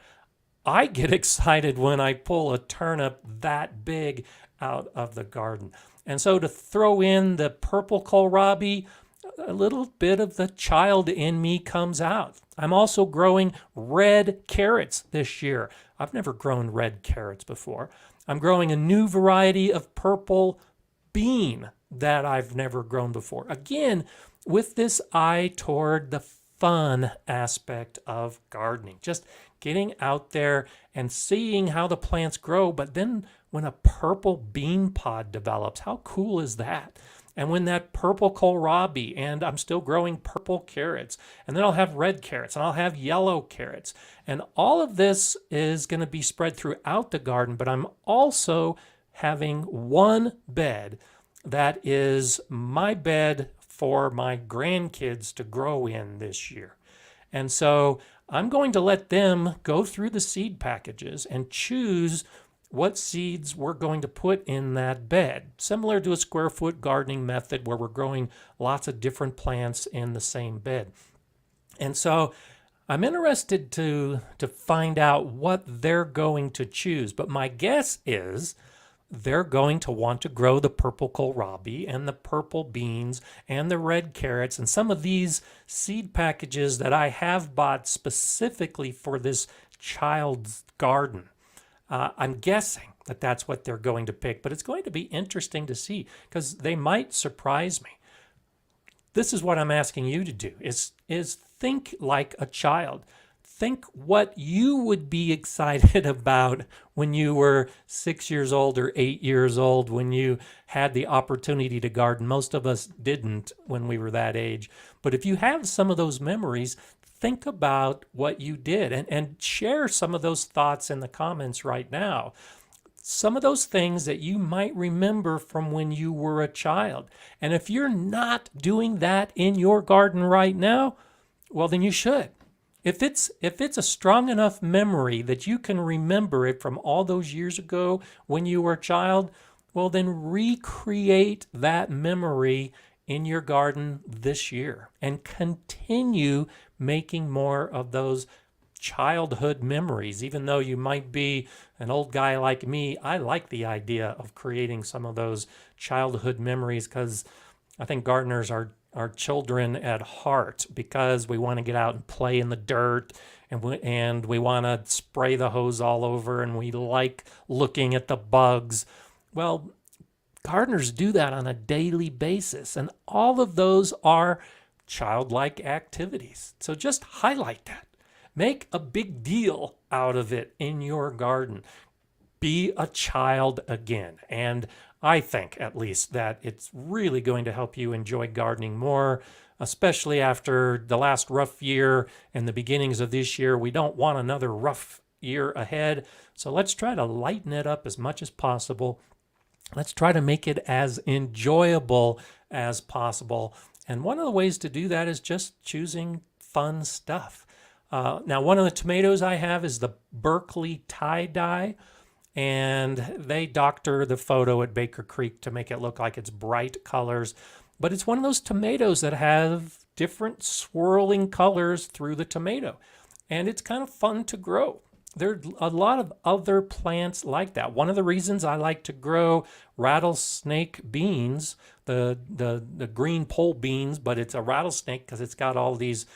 I get excited when I pull a turnip that big out of the garden. And so to throw in the purple kohlrabi, a little bit of the child in me comes out. I'm also growing red carrots this year. I've never grown red carrots before. I'm growing a new variety of purple bean that I've never grown before. Again, with this eye toward the fun aspect of gardening, just getting out there and seeing how the plants grow. But then when a purple bean pod develops, how cool is that? And when that purple kohlrabi, and I'm still growing purple carrots, and then I'll have red carrots, and I'll have yellow carrots. And all of this is going to be spread throughout the garden, but I'm also having one bed that is my bed for my grandkids to grow in this year. And so I'm going to let them go through the seed packages and choose what seeds we're going to put in that bed, similar to a square foot gardening method where we're growing lots of different plants in the same bed. And so I'm interested to find out what they're going to choose, but my guess is they're going to want to grow the purple kohlrabi and the purple beans and the red carrots and some of these seed packages that I have bought specifically for this child's garden. I'm guessing that that's what they're going to pick, but it's going to be interesting to see because they might surprise me. This is what I'm asking you to do, is think like a child. Think what you would be excited about when you were 6 years old or 8 years old, when you had the opportunity to garden. Most of us didn't when we were that age. But if you have some of those memories, think about what you did and share some of those thoughts in the comments right now. Some of those things that you might remember from when you were a child. And if you're not doing that in your garden right now, well, then you should. If it's a strong enough memory that you can remember it from all those years ago when you were a child, well, then recreate that memory in your garden this year and continue making more of those childhood memories. Even though you might be an old guy like me, I like the idea of creating some of those childhood memories because I think gardeners are children at heart because we want to get out and play in the dirt and we want to spray the hose all over and we like looking at the bugs. Well, gardeners do that on a daily basis, and all of those are childlike activities. So just highlight that. Make a big deal out of it in your garden. Be a child again. And I think, at least, that it's really going to help you enjoy gardening more, especially after the last rough year and the beginnings of this year. We don't want another rough year ahead. So let's try to lighten it up as much as possible. Let's try to make it as enjoyable as possible. And one of the ways to do that is just choosing fun stuff. Now, one of the tomatoes I have is the Berkeley tie-dye, and they doctor the photo at Baker Creek to make it look like it's bright colors. But it's one of those tomatoes that have different swirling colors through the tomato, and it's kind of fun to grow. There are a lot of other plants like that. One of the reasons I like to grow rattlesnake beans, the green pole beans, but it's a rattlesnake because it's got all these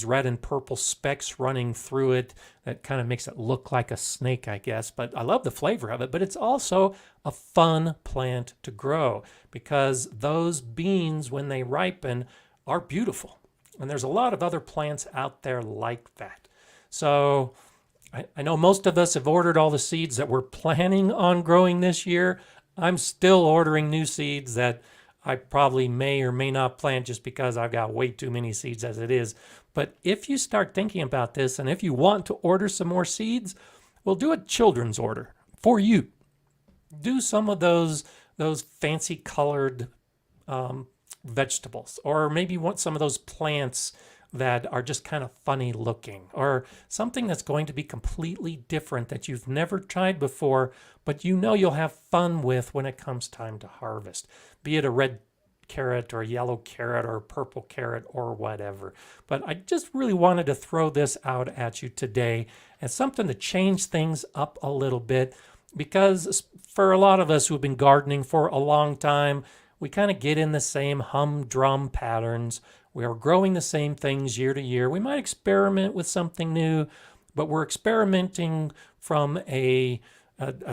red and purple specks running through it that kind of makes it look like a snake, I guess. But I love the flavor of it. But it's also a fun plant to grow because those beans, when they ripen, are beautiful. And there's a lot of other plants out there like that. So I know most of us have ordered all the seeds that we're planning on growing this year. I'm still ordering new seeds that I probably may or may not plant just because I've got way too many seeds as it is. But if you start thinking about this and if you want to order some more seeds, we'll do a children's order for you. Do some of those fancy colored vegetables, or maybe you want some of those plants that are just kind of funny looking, or something that's going to be completely different that you've never tried before, but you know you'll have fun with when it comes time to harvest, be it a red carrot or a yellow carrot or a purple carrot or whatever. But I just really wanted to throw this out at you today as something to change things up a little bit, because for a lot of us who've been gardening for a long time, we kind of get in the same humdrum patterns. We are growing the same things year to year. We might experiment with something new, but we're experimenting from a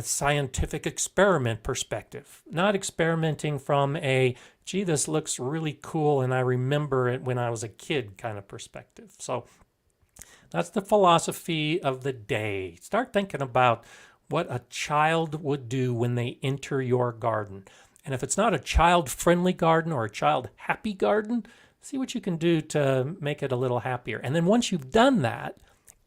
scientific experiment perspective, not experimenting from a, gee, this looks really cool and I remember it when I was a kid kind of perspective. So that's the philosophy of the day. Start thinking about what a child would do when they enter your garden. And if it's not a child-friendly garden or a child-happy garden, see what you can do to make it a little happier. And then once you've done that,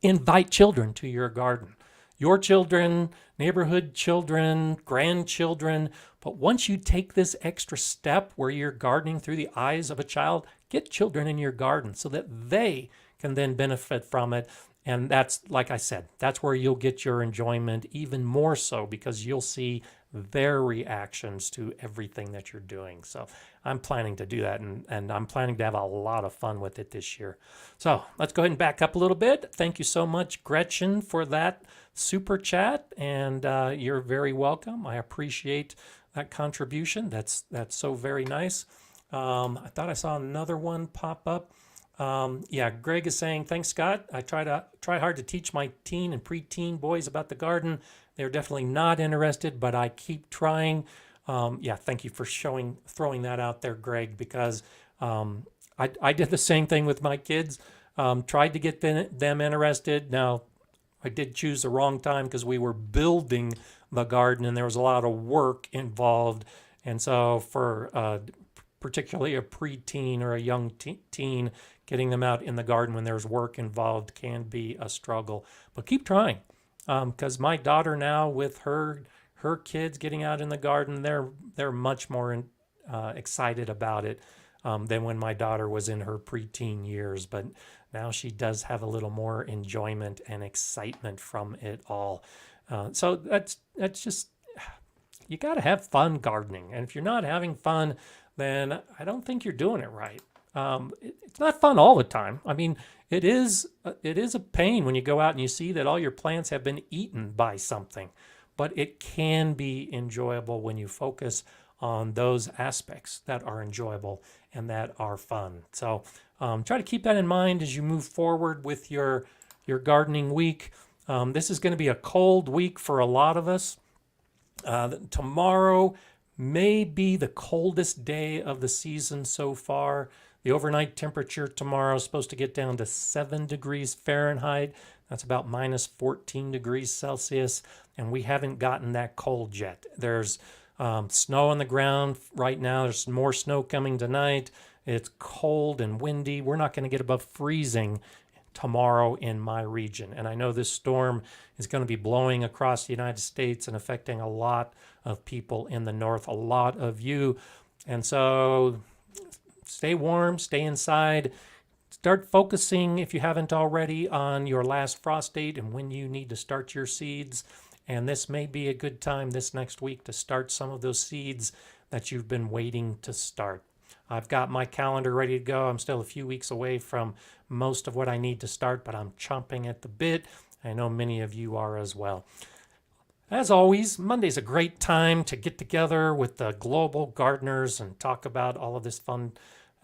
invite children to your garden. Your children, neighborhood children, grandchildren. But once you take this extra step where you're gardening through the eyes of a child, get children in your garden so that they can then benefit from it. And that's, like I said, that's where you'll get your enjoyment even more so, because you'll see their reactions to everything that you're doing. So I'm planning to do that, and I'm planning to have a lot of fun with it this year. So let's go ahead and back up a little bit. Thank you so much, Gretchen, for that super chat, and you're very welcome. I appreciate that contribution. That's so very nice. I thought I saw another one pop up. Yeah, Greg is saying, thanks, Scott. I try hard to teach my teen and preteen boys about the garden. They're definitely not interested, but I keep trying. Yeah, thank you for throwing that out there, Greg, because I did the same thing with my kids. Tried to get them interested. Now, I did choose the wrong time because we were building the garden and there was a lot of work involved. And so for particularly a preteen or a young teen, getting them out in the garden when there's work involved can be a struggle. But keep trying, because my daughter now, with her kids getting out in the garden, they're much more excited about it than when my daughter was in her preteen years. But now she does have a little more enjoyment and excitement from it all. So that's just, you got to have fun gardening. And if you're not having fun, then I don't think you're doing it right. It's not fun all the time. I mean, it is a pain when you go out and you see that all your plants have been eaten by something, but it can be enjoyable when you focus on those aspects that are enjoyable and that are fun. So try to keep that in mind as you move forward with your gardening week. This is going to be a cold week for a lot of us. Tomorrow may be the coldest day of the season so far. The overnight temperature tomorrow is supposed to get down to 7 degrees Fahrenheit. That's about minus 14 degrees Celsius. And we haven't gotten that cold yet. There's snow on the ground right now. There's more snow coming tonight. It's cold and windy. We're not going to get above freezing tomorrow in my region. And I know this storm is going to be blowing across the United States and affecting a lot of people in the north, a lot of you. And so stay warm, stay inside. Start focusing, if you haven't already, on your last frost date and when you need to start your seeds. And this may be a good time this next week to start some of those seeds that you've been waiting to start. I've got my calendar ready to go. I'm still a few weeks away from most of what I need to start, but I'm chomping at the bit. I know many of you are as well. As always, Monday's a great time to get together with the global gardeners and talk about all of this fun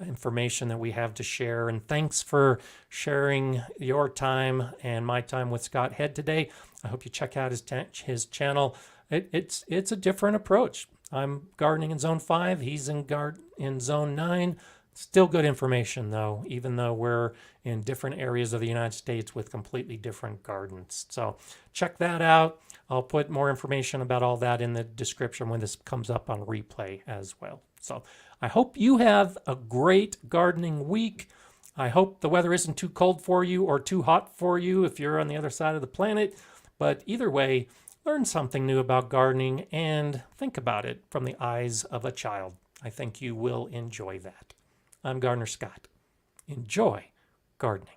information that we have to share. And thanks for sharing your time and my time with Scott Head today. I hope you check out his channel. It's a different approach. I'm gardening in zone 5. He's in zone 9. Still good information, though, even though we're in different areas of the United States with completely different gardens. So check that out. I'll put more information about all that in the description when this comes up on replay as well. So I hope you have a great gardening week. I hope the weather isn't too cold for you or too hot for you if you're on the other side of the planet. But either way, learn something new about gardening and think about it from the eyes of a child. I think you will enjoy that. I'm Gardener Scott. Enjoy gardening.